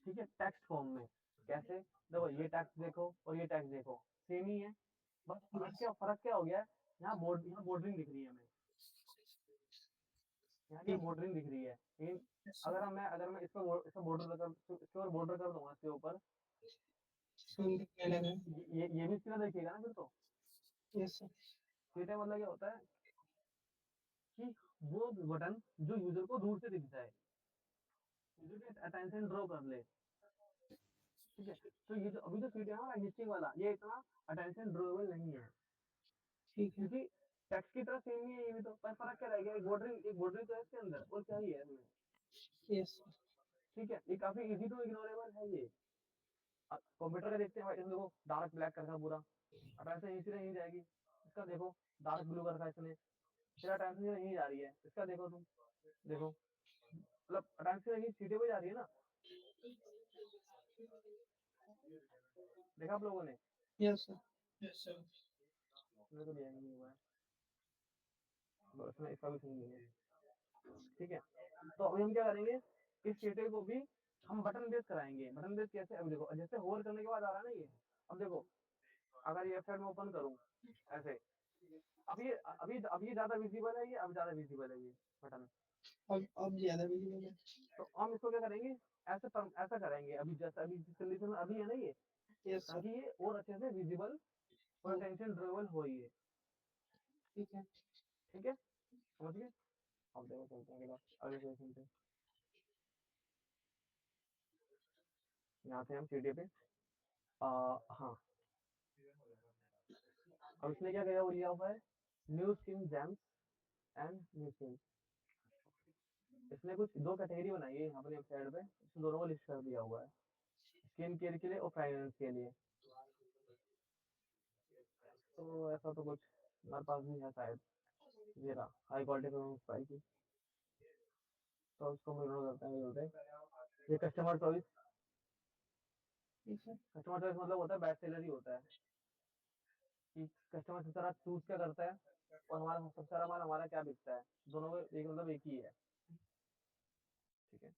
Speaker 1: ठीक है, टेक्स्ट फॉर्म में कैसे, देखो ये टेक्स्ट देखो और ये टेक्स्ट देखो सेम ही है, बस फर्क क्या हो गया है, यहाँ बॉर्डरिंग दिख रही है हमें, यहाँ की बॉर्डरिंग दिख रही है। लेकिन अगर मैं इसका बॉर्डर कर, इसके ऊपर बॉर्डर कर दूंगा इसके ऊपर, ये भी इसके देखिएगा ना फिर तो।
Speaker 2: यस सर
Speaker 1: सीटा मतलब क्या होता है कि वो बटन जो यूजर को दूर से दिख जाए, यूजर के अटेंशन ड्रॉ कर ले। ठीक है, तो ये जो अभी जो सीट है ना एग्जिस्टिंग वाला, ये इतना अटेंशन ड्रॉएबल नहीं है,
Speaker 2: ठीक है
Speaker 1: क्योंकि टेक्स्ट की तरह सेम ही है ये भी, तो पर फर्क क्या रह गया, एक बॉर्डरिंग तो है इसके अंदर और क्या ही है इसमें।
Speaker 2: यस
Speaker 1: ठीक ठीक है, ये काफी इजी टू इग्नोरेबल है ये। कंप्यूटर का देखते हैं भाई, इसमें देखो डार्क ब्लैक कलर का पूरा, अटेंशन यहीं से नहीं जाएगी। इसका देखो डार्क ब्लू कलर का, इसने तेरा अटेंशन यहीं जा रही है। इसका देखो तुम, देखो मतलब अटेंशन यहीं सीधे पे जा रही है ना, देखा आप लोगों ने?
Speaker 2: Yes sir, yes sir.
Speaker 1: मेरे को दिया ही नहीं हुआ है, तो इसमें इसका भी सही नहीं है। ठीक है, तो अभी हम क्या करेंगे, इस सीटे को भी हम बटन बेस कराएंगे। बटन बेस कैसे, अभी देखो जैसे होल्ड करने के बाद आ रहा है ना ये, अब देखो अगर ये साइड में ओपन करूं ऐसे, अब ये ज्यादा विजिबल है, ये अब ज्यादा विजिबल है ये बटन।
Speaker 2: अब ज्यादा विजिबल है।
Speaker 1: तो हम इसको क्या करेंगे, ऐसा करेंगे अभी, जैसा अभी जिस कंडीशन में अभी है ना ये,
Speaker 2: यस सर।
Speaker 1: ताकि ये और अच्छे से विजिबल और टेंशन ड्रेबल हो ये।
Speaker 2: ठीक है।
Speaker 1: ठीक है, समझ गए? अब देखो चलते हैं अगले सेशन पे। यहाँ से हम सीढ़ी पे हाँ, अब इसने क्या किया, वो लिया हुआ है new skin James and new skin. इसने कुछ दो कैटेगरी बनाई है यहाँ पर साइड पे, इसने दोनों को लिस्ट कर दिया हुआ है, स्किन केयर के लिए और फ्रेग्रेंस के लिए। तो ऐसा तो कुछ हमारे पास भी है शायद, ये रहा हाई क्वालिटी की। तो उसको हम इग्नोर करते हैं, बोलते हैं ये कस्टमर चॉइस। कस्टमर चॉइस मतलब होता है बेस्ट सेलर ही होता है, कि कस्टमर सबसे सारा चूज क्या करता है और हमारा सबसे सारा माल हमारा क्या बिकता है, दोनों में एक मतलब एक ही है। ठीक है,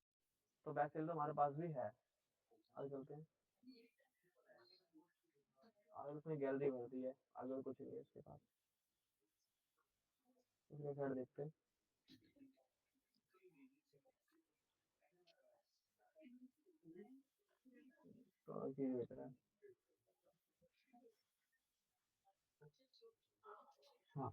Speaker 1: तो बेस्ट सेलर तो हमारे पास भी है। आगे चलते हैं, आगे उसने गैलरी भर दी है, आगे कुछ नहीं है इसके पास। उसके साइड देखते हैं, तो चीज बेच रहा है। हाँ,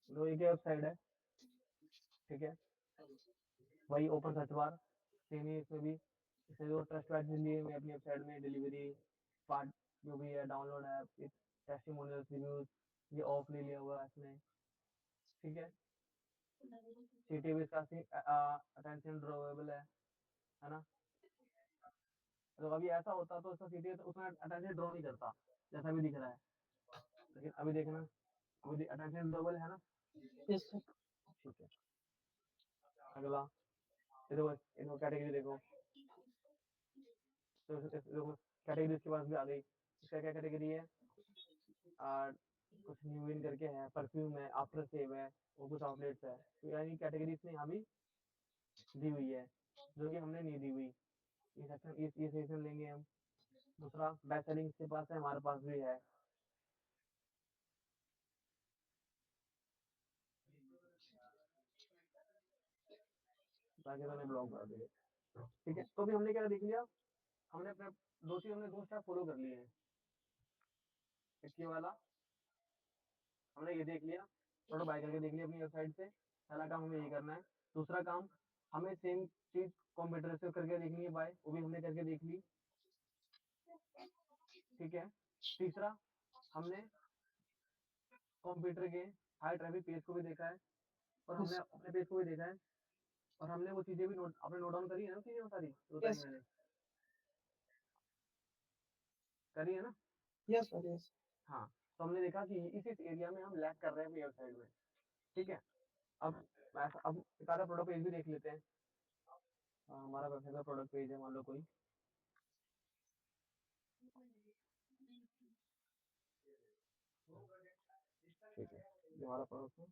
Speaker 1: तो ये वेबसाइट है। ठीक है, वही ओपन सर्च बार सेम ही इसमें भी, इसमें जो ट्रस्ट वैल्यू दिए हुए अपनी वेबसाइट में, डिलीवरी पार्ट जो भी है, डाउनलोड ऐप, टेस्टिमोनियल्स, रिव्यूज, ये ऑफ ले लिया हुआ है इसने। ठीक है, सिटी भी इसका अटेंशन ड्रॉवेबल है ना? तो अभी ऐसा होता तो इसका सिटी तो उसमें अटेंशन ड्रॉ नहीं करता जैसा भी दिख रहा है, लेकिन अभी देखना, अभी अटेंशन ड्रॉवेबल है ना?
Speaker 2: Yes sir.
Speaker 1: ठीक है, अगला ये देखो कैटेगरी देखो, तो देखो कैटेगरी इसके पास भी आ गई। इसका क्या कैटेगरी है, कुछ न्यू इन करके है, परफ्यूम है, आफ्टर सेव है, और कुछ आउटलेट्स है। तो यानी कैटेगरी इसने यहाँ भी दी हुई है, जो कि हमने नहीं दी हुई। ये सेक्शन, ये सेक्शन लेंगे हम। दूसरा बेस्ट सेलिंग इसके पास है, हमारे पास भी है। ताकि मैंने ब्लॉक कर दिए। ठीक है, तो भी हमने क्या देख लिया, हमने अपने दो स्टेप फॉलो कर लिए हैं। एक ये वाला हमने ये देख लिया, थोड़ा बाय करके देख लिया अपनी वेबसाइट से, पहला काम हमें ये करना है। दूसरा काम, हमें सेम चीज कंप्यूटर से करके देखनी है बाय, वो भी हमने करके देख ली। ठीक है, तीसरा हमने कंप्यूटर के हाई ट्रैफिक पेज को भी देखा है, और हमने अपने पेज को भी देखा है, और हमने वो चीजें भी आपने नोट डाउन करी है ना, चीजें सारी जो बताई
Speaker 2: यस
Speaker 1: मैंने, करी है ना?
Speaker 2: Yes sir, yes.
Speaker 1: हाँ, तो हमने देखा कि इस एरिया में हम लैग कर रहे हैं अपनी वेबसाइट में। ठीक है, अब एक आधा प्रोडक्ट पेज भी देख लेते हैं। हमारा वेबसाइट का प्रोडक्ट पेज है मान लो कोई, ठीक है, ये हमारा प्रोडक्ट है।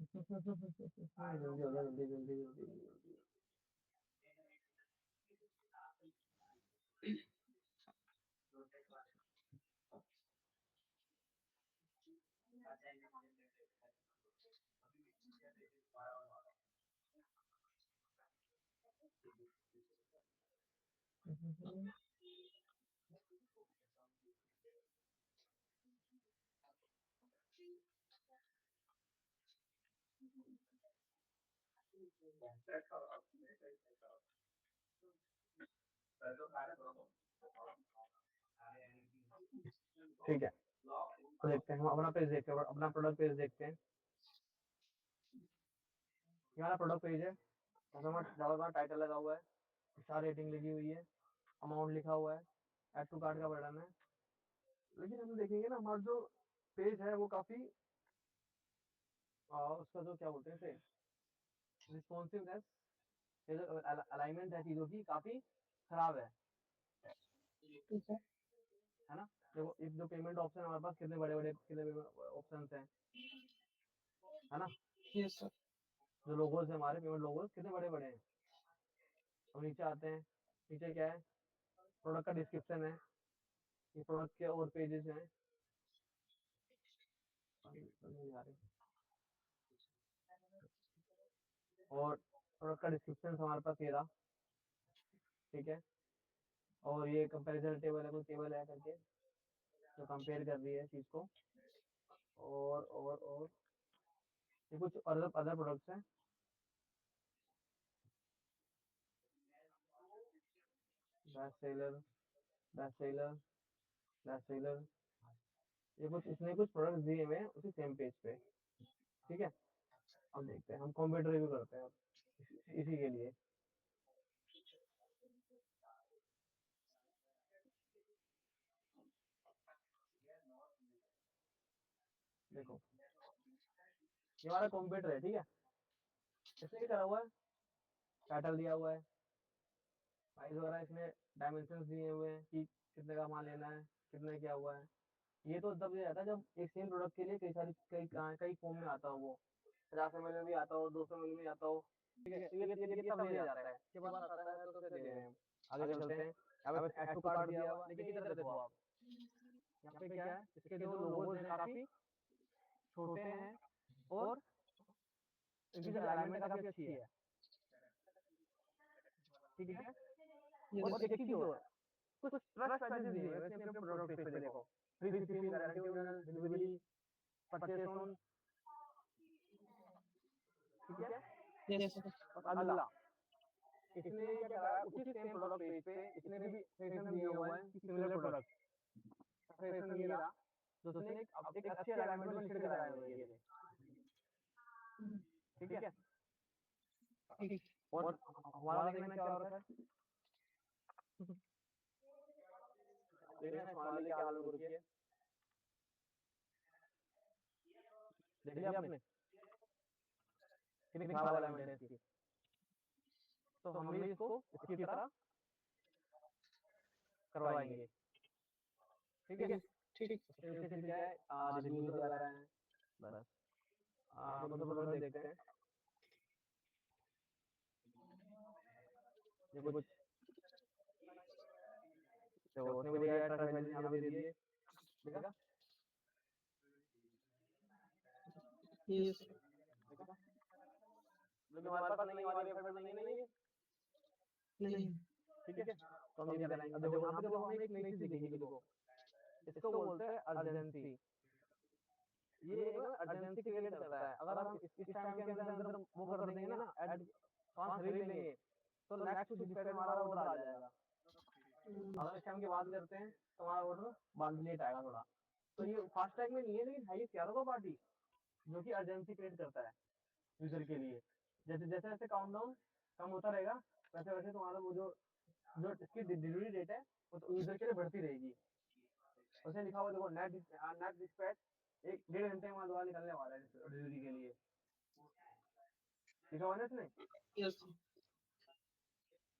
Speaker 1: जल्दी हो जाए, जल्दी जल्दी जल्दी जल्दी। ठीक है, तो देखते हैं, हम अपना पेज देखते हैं, अपना प्रोडक्ट पेज देखते हैं। ये हमारा प्रोडक्ट पेज है, हमारा टाइटल लगा हुआ है, स्टार रेटिंग लगी हुई है, अमाउंट लिखा हुआ है, ऐड टू कार्ट का बटन है। लेकिन हम देखेंगे ना, हमारा जो पेज है वो काफी उसका जो क्या बोलते हैं इसे, रिस्पॉन्सिवनेस, ये जो अलाइनमेंट है चीजों की काफी खराब
Speaker 2: ठीक है।
Speaker 1: है ना। देखो एक जो पेमेंट ऑप्शन हमारे पास कितने बड़े बड़े कितने ऑप्शन हैं, है ना।
Speaker 2: Yes sir.
Speaker 1: जो लोगोस है हमारे पेमेंट लोगोस कितने बड़े बड़े हैं। हम नीचे आते हैं, नीचे क्या है, प्रोडक्ट का डिस्क्रिप्शन है, ये प्रोडक्ट के और पेजेस हैं, और प्रोडक्ट का डिस्क्रिप्शन हमारे पास ये रहा, ठीक है। और ये कंपैरिजन टेबल है, कोई टेबल है करके जो कंपेयर कर रही है चीज को। और ये कुछ अदर अदर प्रोडक्ट्स हैं, best seller, best seller, best seller, ये कुछ इसने कुछ प्रोडक्ट्स दिए हुए हैं उसी सेम पेज पे, ठीक है। अब देखते हैं, हम कंप्यूटर रिव्यू करते हैं अब इसी के लिए। देखो ये हमारा कंप्यूटर है, ठीक है। इसने क्या करा हुआ है, टाइटल दिया हुआ है, प्राइस वगैरह इसमें डायमेंशंस दिए हुए हैं कि कितने का माल लेना है, कितने क्या हुआ है। ये तो तब दिया जाता है जब एक सेम प्रोडक्ट के लिए कई फॉर्म में आता हो, वो 50 ml में भी आता हो, 200 ml में आता हो, ठीक है। तो ये तब दिया जाता है, इसके बाद आता है तो फिर दे रहे हैं हम। आगे चलते हैं, अब ऐड टू कार्ट दिया हुआ, लेकिन इधर देखो आप, यहाँ पे क्या है, इसके जो लोगोज हैं काफी छोटे हैं, और इनकी जो अलाइनमेंट काफी अच्छी है, ठीक है। और एक चीज और, कुछ ट्रस्ट पैकेज दिए हुए हैं अपने प्रोडक्ट पे, देखो 360 guarantee on delivery, purchase on, ठीक है।
Speaker 2: Yes sir.
Speaker 1: और अगला, इसने क्या करा है, उसी सेम प्रोडक्ट पेज पे इसने भी सजेशन दिए हुए हैं कि सिमिलर प्रोडक्ट, सजेशन ये रहा जो उसने एक अच्छे अलाइनमेंट में लिस्टेड कराए हुए हैं ये, ठीक है।
Speaker 2: ठीक।
Speaker 1: और हमारा देखना क्या हो रहा है, देखना है हमारे लिए क्या हाल हो रखी है, देख लिया आपने कितनी खराब अलाइनमेंट है इसकी। तो हम भी इसको इसकी तरह करवाएंगे, ठीक है।
Speaker 2: ठीक।
Speaker 1: इससे क्या है, रिव्यूज वगैरह हैं, बस मतलब प्रोडक्ट देखते हैं। ये कुछ देखो उसने भी दिया है, ट्रस्ट वैल्यू यहाँ पे दे दिए, देखा
Speaker 2: यस।
Speaker 1: देखा, लेकिन हमारे पास नहीं, हमारी वेबसाइट पर नहीं है ना ये,
Speaker 2: नहीं।
Speaker 1: ठीक है। तो हम ये कराएंगे। अब देखो यहाँ पे देखो, हमें एक नई चीज दिखेगी, देखो इसको बोलते हैं अर्जेंसी। ये एक अर्जेंसी क्रिएट करता है, अगर हम इस टाइम के अंदर अंदर वो कर देंगे ना ऐड, तो हम खरीद लेंगे, तो नेक्स्ट जिस पे हमारा ऑर्डर आ जाएगा। अगर इस टाइम की बात करते हैं तो हमारा ऑर्डर बाद में लेट आएगा थोड़ा। तो ये फास्ट टैग में नहीं है, लेकिन है ये CRO का पार्टी जो कि अर्जेंसी क्रिएट करता है यूजर के लिए। जैसे जैसे जैसे काउंटडाउन कम होता रहेगा, वैसे वैसे तुम्हारा वो जो जो इसकी डिलीवरी डेट है वो तो यूजर के लिए बढ़ती रहेगी। उसे लिखा हुआ देखो, नेट डिस्पैच 1-1.5 घंटे में दोबारा निकलने वाला है डिलीवरी के लिए, लिखा हुआ है ना इसने।
Speaker 2: यस।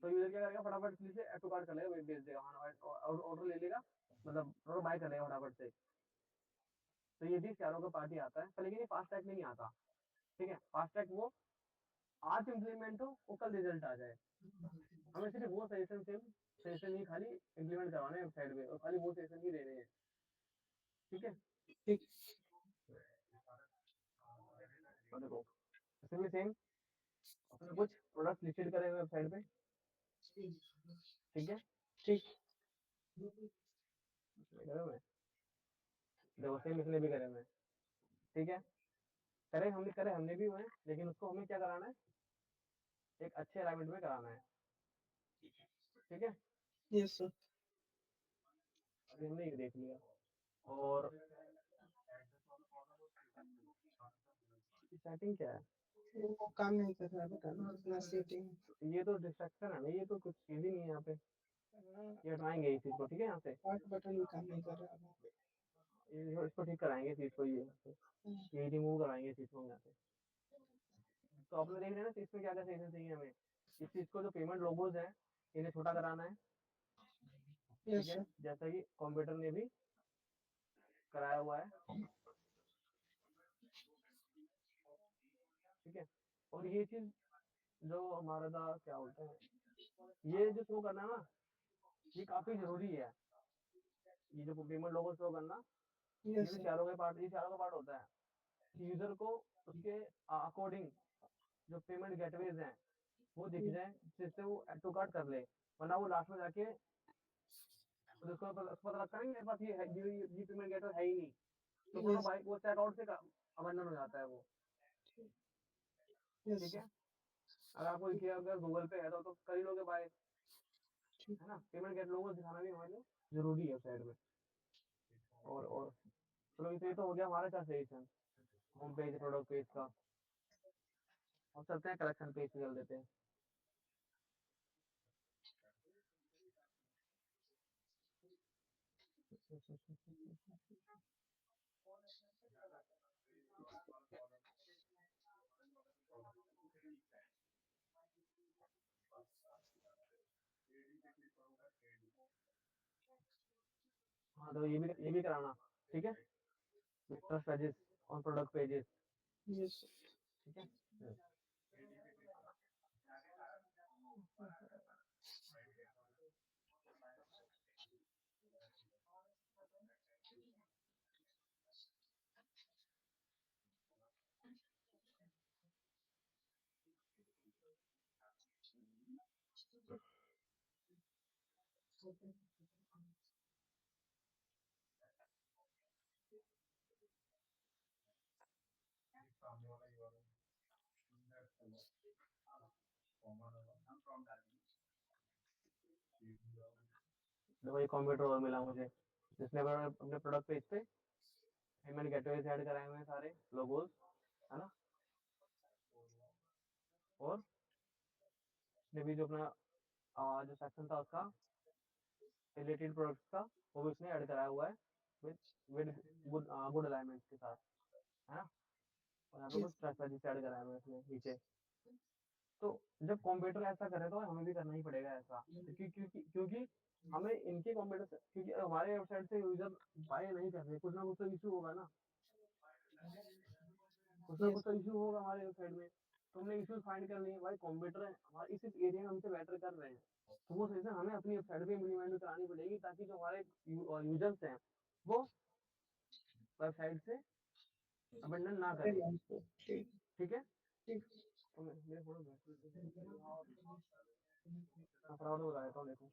Speaker 1: तो यूजर क्या करेगा, फटाफट से ऐड टू कार्ट कर लेगा, भेज देगा, ऑर्डर ले लेगा, मतलब ऑर्डर बाय कर लेगा फटाफट से। तो ये भी CRO का पार्टी आता है, पर लेकिन ये फास्ट टैग में नहीं आता, ठीक है। फास्ट टैग वो आज इम्प्लीमेंट हो, वो कल रिजल्ट आ जाए। हमें सिर्फ वो सेशन ही खाली इम्प्लीमेंट करवाना है वेबसाइट पे, और खाली वो सेशन ही देने हैं, ठीक है।
Speaker 2: ठीक।
Speaker 1: तो देखो इसमें सेम अपने कुछ प्रोडक्ट लिस्टेड करे हुए वेबसाइट पे, ठीक है,
Speaker 2: ठीक।
Speaker 1: करे हुए हैं। देखो सेम इसने भी करे हुए हैं, ठीक है, करे हमने भी हुए हैं, लेकिन उसको हमें क्या कराना है, एक अच्छे अलाइनमेंट में कराना है, ठीक है।
Speaker 2: Yes sir.
Speaker 1: अभी हमने ये देख लिया, और सेटिंग क्या है,
Speaker 2: वो काम नहीं कर रहा बेटा अपना सेटिंग।
Speaker 1: ये तो डिस्ट्रक्शन है ना, ये तो कुछ चीज ही नहीं है यहाँ पे, ये हटाएंगे इस चीज को, ठीक है, यहाँ से
Speaker 2: स्टार्ट बटन भी काम नहीं कर रहा वहाँ पे।
Speaker 1: इसको ठीक कराएंगे इस चीज को, ये रिमूव कराएंगे इस चीज को यहाँ से। तो आपने देख लिया ना इसमें क्या क्या सेशन चाहिए हमें, इस चीज को जो पेमेंट लोगोज है इन्हें छोटा कराना है, ठीक
Speaker 2: यस
Speaker 1: है,
Speaker 2: सर।
Speaker 1: जैसा कि कंप्यूटर ने भी कराया हुआ है, ठीक है। और ये चीज जो हमारा था क्या बोलते हैं, ये जो शो करना ना, ये काफी जरूरी है, ये जो पेमेंट लोगो शो करना, ये
Speaker 2: यस
Speaker 1: भी
Speaker 2: सर।
Speaker 1: चारों का पार्ट होता है, कि यूजर को उसके अकॉर्डिंग जो पेमेंट गेटवेज हैं वो दिख जाए, जिससे वो एड टू कार्ट कर ले, वरना वो लास्ट में जाके तो उसको पता लगता है मेरे पास ये पेमेंट गेटवे है ही नहीं, तो फिर वो
Speaker 2: यस।
Speaker 1: भाई वो चेकआउट से अबंडन हो जाता है वो,
Speaker 2: यस
Speaker 1: ठीक है।
Speaker 2: सर।
Speaker 1: अगर आपको देखिए अगर गूगल पे है तो कर ही लोगे बाय,
Speaker 2: ठीक।
Speaker 1: है ना, पेमेंट गेट लोगों को दिखाना भी हमारे लिए जरूरी है साइड में। और चलो ये तो हो गया हमारा क्या suggestion, home page product page का, और चलते हैं कलेक्शन पेज पे चल देते हैं। हाँ तो ये भी कराना, ठीक है, trust pages on product pages,
Speaker 2: yes sir.
Speaker 1: ठीक है। देखो ये कंप्यूटर और मिला मुझे, जिसने अपने प्रोडक्ट पेज पे पेमेंट गेटवे ऐड कराए हुए हैं सारे लोगोस, है ना, और इसने भी जो अपना जो सेक्शन था उसका रिलेटेड प्रोडक्ट्स का, वो भी उसने ऐड कराया हुआ है विद विद गुड अलाइनमेंट के साथ, है ना, और यहाँ पे कुछ
Speaker 2: यस।
Speaker 1: स्ट्रेटजी ऐड कराया हुआ है इसने नीचे। तो जब कंप्यूटर ऐसा करे तो हमें भी करना ही पड़ेगा ऐसा, क्योंकि हमें इनके कंप्यूटर से, क्योंकि हमारे वेबसाइट से यूजर बाय नहीं कर रहे, कुछ ना कुछ तो इशू होगा ना, कुछ ना कुछ
Speaker 2: यस।
Speaker 1: तो इशू होगा हमारे वेबसाइट में, तो हमने इशू फाइंड कर लिए भाई, कंप्यूटर है हमारे इस एरिया में हमसे बेटर कर रहे हैं, तो वो सही से हमें अपनी वेबसाइट पे इम्प्लीमेंट करानी पड़ेगी, ताकि जो हमारे यूजर्स हैं वो वेबसाइट से अबंडन ना करें,
Speaker 2: ठीक।
Speaker 1: ठीक है।
Speaker 2: ठीक।
Speaker 1: तो मेरे फोन में प्राउड हो रहा है, तो देखो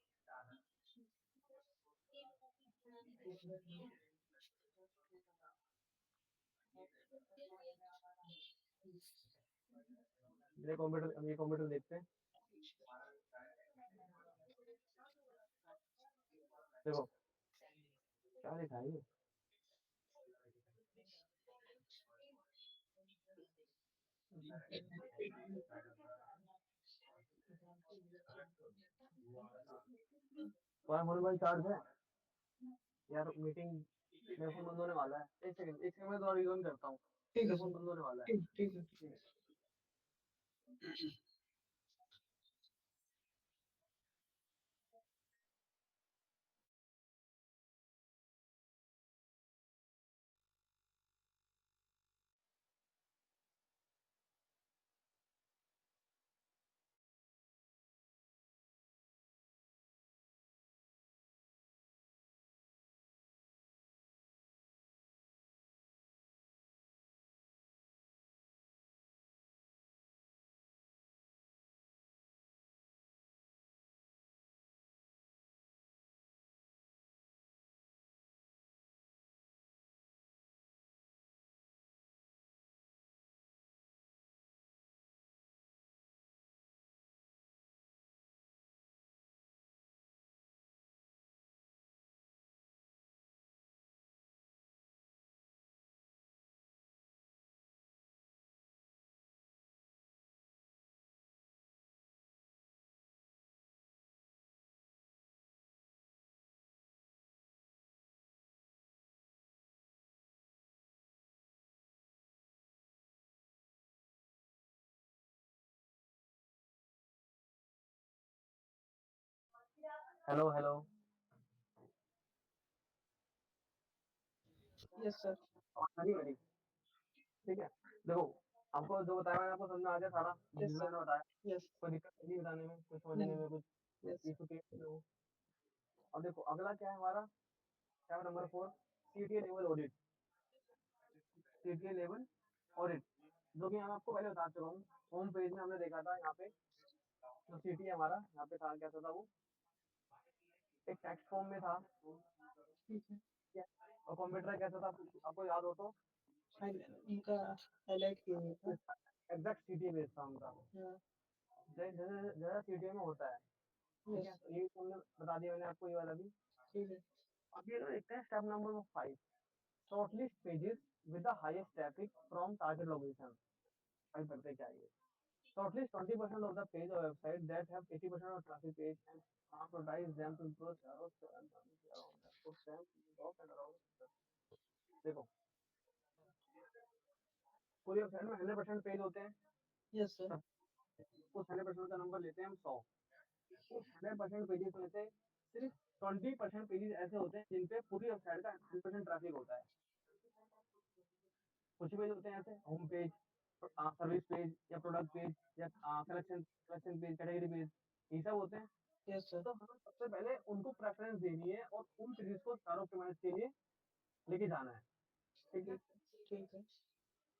Speaker 1: ये कंप्यूटर देखते हैं, देखो क्या लिखा है ये, और मोबाइल चार्ज है यार, मीटिंग मेरे फोन बंद होने वाला है, एक सेकंड में तो रिजॉइन करता हूँ,
Speaker 2: ठीक है
Speaker 1: मेरे फोन
Speaker 2: सर।
Speaker 1: बंद होने वाला है,
Speaker 2: ठीक। ठीक है।
Speaker 1: ठीक है। Hello hello.
Speaker 2: Yes sir.
Speaker 1: आवाज आ रही है मेरी? ठीक है, देखो आपको जो बताया मैंने आपको समझ में आ गया सारा
Speaker 2: यस
Speaker 1: जितना
Speaker 2: सर।
Speaker 1: मैंने बताया?
Speaker 2: यस।
Speaker 1: कोई दिक्कत नहीं बताने में, कुछ समझने
Speaker 2: नहीं।
Speaker 1: में, कुछ
Speaker 2: यस।
Speaker 1: इशू क्लियर हो? अब देखो अगला क्या है हमारा, क्या number 4, CTA level audit. CTA level audit जो कि मैं आपको पहले बता चुका हूँ, होम पेज में हमने देखा था। यहाँ पे जो सीटी है हमारा, यहाँ पे था कैसा था वो, एक टेक्स्ट फॉर्म में था।
Speaker 2: ठीक है।
Speaker 1: ठीक है? और कंप्यूटर कैसा था आपको याद हो तो?
Speaker 2: उनका हाईलाइट किया हुआ था।
Speaker 1: एग्जैक्ट सीटीए बेस था उनका,
Speaker 2: हाँ।
Speaker 1: जैसा सीटीए में होता है। ठीक
Speaker 2: यस
Speaker 1: है,
Speaker 2: सर।
Speaker 1: ये तुमने बता दिया मैंने आपको, ये वाला भी।
Speaker 2: ठीक है।
Speaker 1: अब ये देखते हैं step number 5, shortlist pages with the highest traffic from target location. भाई पढ़ते क्या है ये? Shortlist 20% of the page or website that have 80% of traffic page and prioritize them to improve SEO and put them top and around. देखो पूरी वेबसाइट में 100% पेज होते हैं,
Speaker 2: यस सर।
Speaker 1: तब उस 100% का नंबर लेते हैं हम 100। उस 100% पेजेस में से सिर्फ 20% पेजेस ऐसे होते हैं जिन पे पूरी वेबसाइट का 100% ट्रैफिक होता है। कुछ पेज होते हैं ऐसे, होम पेज, सर्विस पेज या प्रोडक्ट पेज या collection collection page, category page, ये सब होते हैं।
Speaker 2: Yes sir.
Speaker 1: तो हमें सबसे पहले उनको प्रेफरेंस देनी है और उन सीरीज को स्टार ऑप्टिमाइज के लिए लेके जाना है। ठीक है?
Speaker 2: ठीक। ठीक है।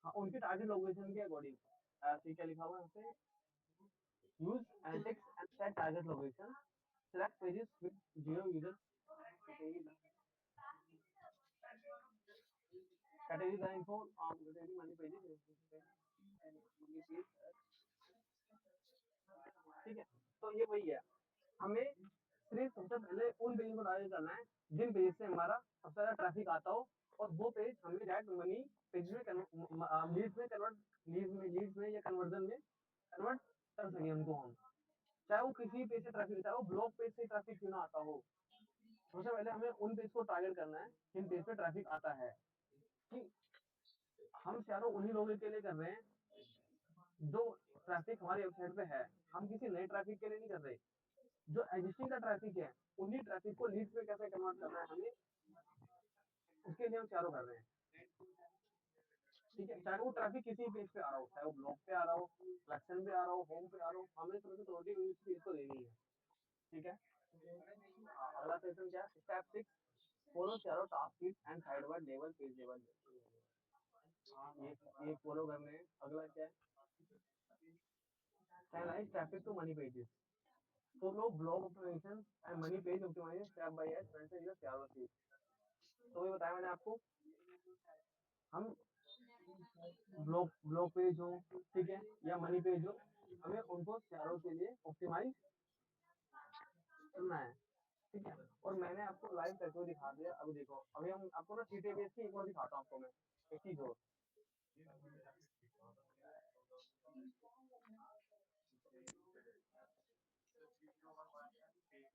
Speaker 1: हाँ, उनके टारगेट लोकेशन के अकॉर्डिंग। ऐसे क्या लिखा हुआ है यहाँ पे, use analytics and set target location, select pages with zero user category का इन्फो, कैटेगरी मनी पेजेस। ठीक है, तो ये वही है, हमें सिर्फ सबसे पहले उन पेज को टारगेट करना है जिन पेज से हमारा सबसे ज्यादा ट्रैफिक आता हो, और वो पेज हमें डायरेक्ट मनी पेज में लीड्स में कन्वर्ट, लीड्स में या कन्वर्जन में कन्वर्ट कर सके उनको हम। चाहे वो किसी पेज से ट्रैफिक, चाहे वो ब्लॉग पेज से ट्रैफिक क्यों ना आता हो, सबसे पहले हमें उन पेज को टारगेट करना है जिन पेज पे ट्रैफिक आता है। कि हम चारों उन्हीं लोगों के लिए कर रहे हैं जो ट्रैफिक हमारी वेबसाइट पे है, हम किसी नए ट्रैफिक के लिए नहीं कर रहे। जो एग्जिस्टिंग का ट्रैफिक है, उन्हीं ट्रैफिक को लीड्स में कैसे कन्वर्ट करना है हमें, उसके लिए हम चारों कर रहे हैं। ठीक है, चाहे वो ट्रैफिक किसी पेज पे आ रहा हो, चाहे वो ब्लॉग पे आ रहा हो, कलेक्शन पे आ रहा हो, होम पे आ रहा हो, हमें थोड़ी सी पेज को देनी है। ठीक है, अगला सेशन क्या है, स्टेप 6, फॉलो चारों task and sidebar level page level. हाँ, ये फॉलो करने हैं। अगला क्या है, channelize traffic to money pages, follow blog optimization and money page optimization step by step, चारों चीज। तो ये बताया मैंने आपको, हम ब्लॉग ब्लॉग पेज हो, ठीक है, या मनी पेज हो, हमें उनको चारों के लिए ऑप्टिमाइज करना है। ठीक है, और मैंने आपको लाइव करके दिखा दिया। अभी देखो, अभी हम आपको ना सीटी बेस की एक और दिखाता हूँ आपको मैं, एक चीज और।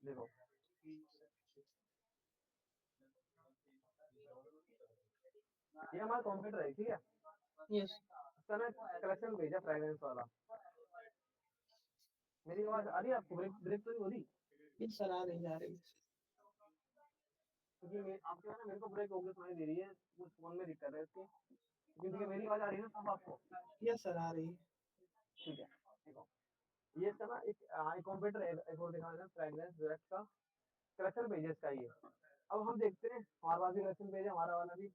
Speaker 1: देखो ये हमारा कंप्यूटर है, ठीक है,
Speaker 2: यस।
Speaker 1: इसका ना कलेक्शन पेज है फ्रेग्रेंस वाला। मेरी आवाज आ रही है आपको? ब्रेक ब्रेक तो नहीं हो रही?
Speaker 2: यस सर, आ रही आ रही।
Speaker 1: क्योंकि आपके ना मेरे को ब्रेक होकर सुनाई दे रही है, वो फोन में दिक्कत है इसकी। लेकिन ठीक है, मेरी आवाज आ रही है ना सब आपको?
Speaker 2: यस सर, आ रही।
Speaker 1: ठीक है, देखो ये इसका ना एक कंप्यूटर है, एक और दिखाना है फ्रेग्रेंस डायरेक्ट का कलेक्शन पेजेस का ये। अब हम देखते हैं, हमारे पास भी कलेक्शन पेज है, हमारा वाला भी।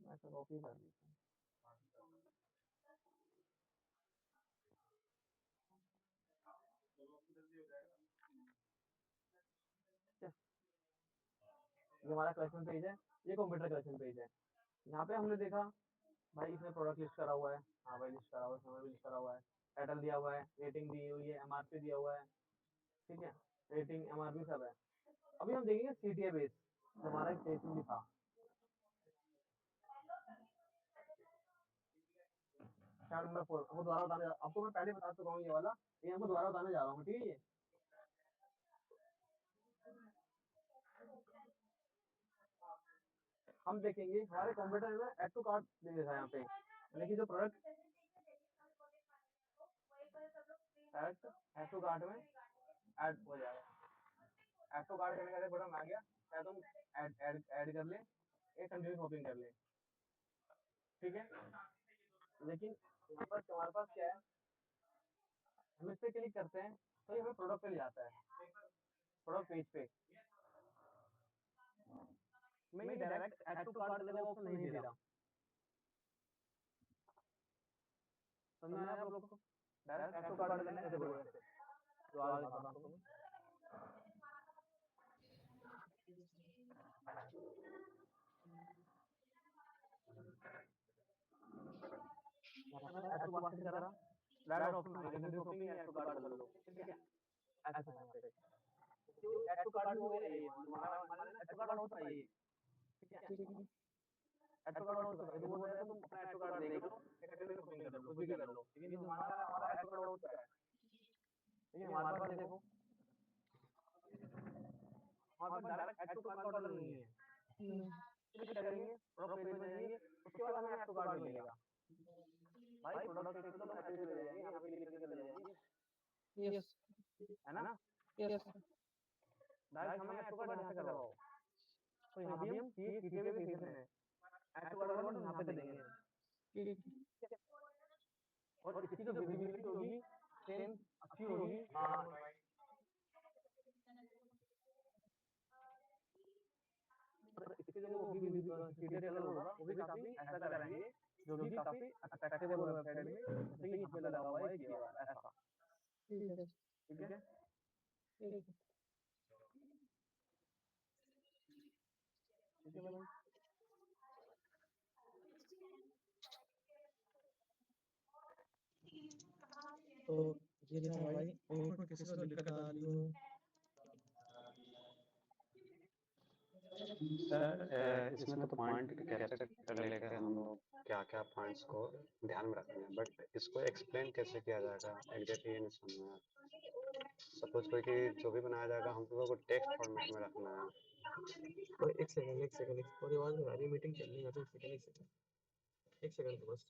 Speaker 1: मैं तो कॉपी कर देता हूँ। ठीक है, ये हमारा कलेक्शन पेज है, ये कंप्यूटर कलेक्शन पेज है। यहाँ पे हमने देखा भाई इसमें प्रोडक्ट लिस्ट करा हुआ है, हाँ भाई लिस्ट करा हुआ है, समय भी लिस्ट करा हुआ है, टाइटल दिया हुआ है, रेटिंग दी हुई है, एमआरपी दिया हुआ है। ठीक है, रेटिंग एमआरपी सब है। अभी हम देखेंगे सीटीए बेस, हमारा एक सेशन भी था। चैप्टर नंबर 4 आपको दोबारा बताने, आपको मैं पहले बता चुका हूँ ये वाला, ये आपको दोबारा बताने जा रहा हूँ। ठीक है, ये हम देखेंगे हमारे कंप्यूटर में ऐड टू कार्ट दे देखा यहाँ पे, यानी कि जो प्रोडक्ट ऐड टू कार्ट में ऐड हो जाएगा। ऐड टू कार्ट करने का बटन आ गया, चाहे तुम ऐड ऐड ऐड कर ले, एक कंटिन्यू शॉपिंग कर ले, ठीक है। लेकिन यहाँ पर तुम्हारे पास क्या है, हम इस पे क्लिक करते हैं तो ये हमें प्रोडक्ट पे ले जाता है, प्रोडक्ट पेज पे। मैं ये डायरेक्ट ऐड टू कार्ट करने का ऑप्शन नहीं दे रहा, समझ में आया आप लोग को? डायरेक्ट ऐड टू कार्ट करने का देखो ऐसे, जो आगे दिखाता हूँ आपको मैं। यहाँ पर ऐड टू कार्ट करा, डायरेक्ट ऑप्शन आएगा कंटिन्यू शॉपिंग या ऐड टू कार्ट कर लो, ठीक है। ऐसा था यहाँ पे, जो ऐड टू कार्ट हो गया ये, हमारा मान ऐड टू कार्ट हो चुका है ये, ठीक है। ऐड टू कार्ट हो चुका है, तो बोल रहे हैं तुम अपना ऐड टू कार्ट देख लो, कंटिन्यू शॉपिंग कर लो, कुछ भी कर लो, लेकिन हमारा हमारा ऐड टू कार्ट हो चुका है, ठीक है। हमारे पास देखो, हमारे पास डायरेक्ट ऐड टू कार्ट का ऑर्डर नहीं है। क्लिक करेंगे, प्रोडक्ट पेज में जाएंगे, उसके बाद हमें ऐड टू कार्ट मिलेगा। भाई प्रोडक्ट पेज पे तो ऐड टू ले जाएंगे, यहाँ पे क्लिक करके ले जाएंगे,
Speaker 2: यस
Speaker 1: है ना।
Speaker 2: यस
Speaker 1: डायरेक्ट हमें ऐड टू कार्ट यहाँ से करवाओ, तो यहाँ भी हम ये किए हुए फीचर हैं, ऐड टू कार्ट का बटन यहाँ पे देंगे हम,
Speaker 2: ठीक है
Speaker 1: और इसकी जो विजिबिलिटी होगी सेम अच्छी होगी। हाँ, और इसके जो वो भी सीधे कलर होगा वो भी काफी ऐसा कराएंगे जो कि काफी अट्रैक्टिव होगा वेबसाइट में, जैसे कि यहाँ पे लगा हुआ है ये वाला ऐसा,
Speaker 2: ठीक है
Speaker 1: ठीक है।
Speaker 2: ठीक है
Speaker 1: ठीक है भाई।
Speaker 2: तो ये था भाई, और किसी को दिक्कत आ रही हो
Speaker 3: सर इसमें तो पॉइंट कैप्चर कर लेते हैं हम लोग, क्या क्या पॉइंट्स को ध्यान में रखना है, बट इसको एक्सप्लेन कैसे किया जाएगा एग्जैक्टली ये नहीं समझ में आया। सपोज कोई कि जो भी बनाया जाएगा हम लोगों को टेक्स्ट फॉर्मेट में रखना है।
Speaker 2: तो एक सेकंड और आवाज में आ रही मीटिंग चल रही है, तो एक सेकंड तो बस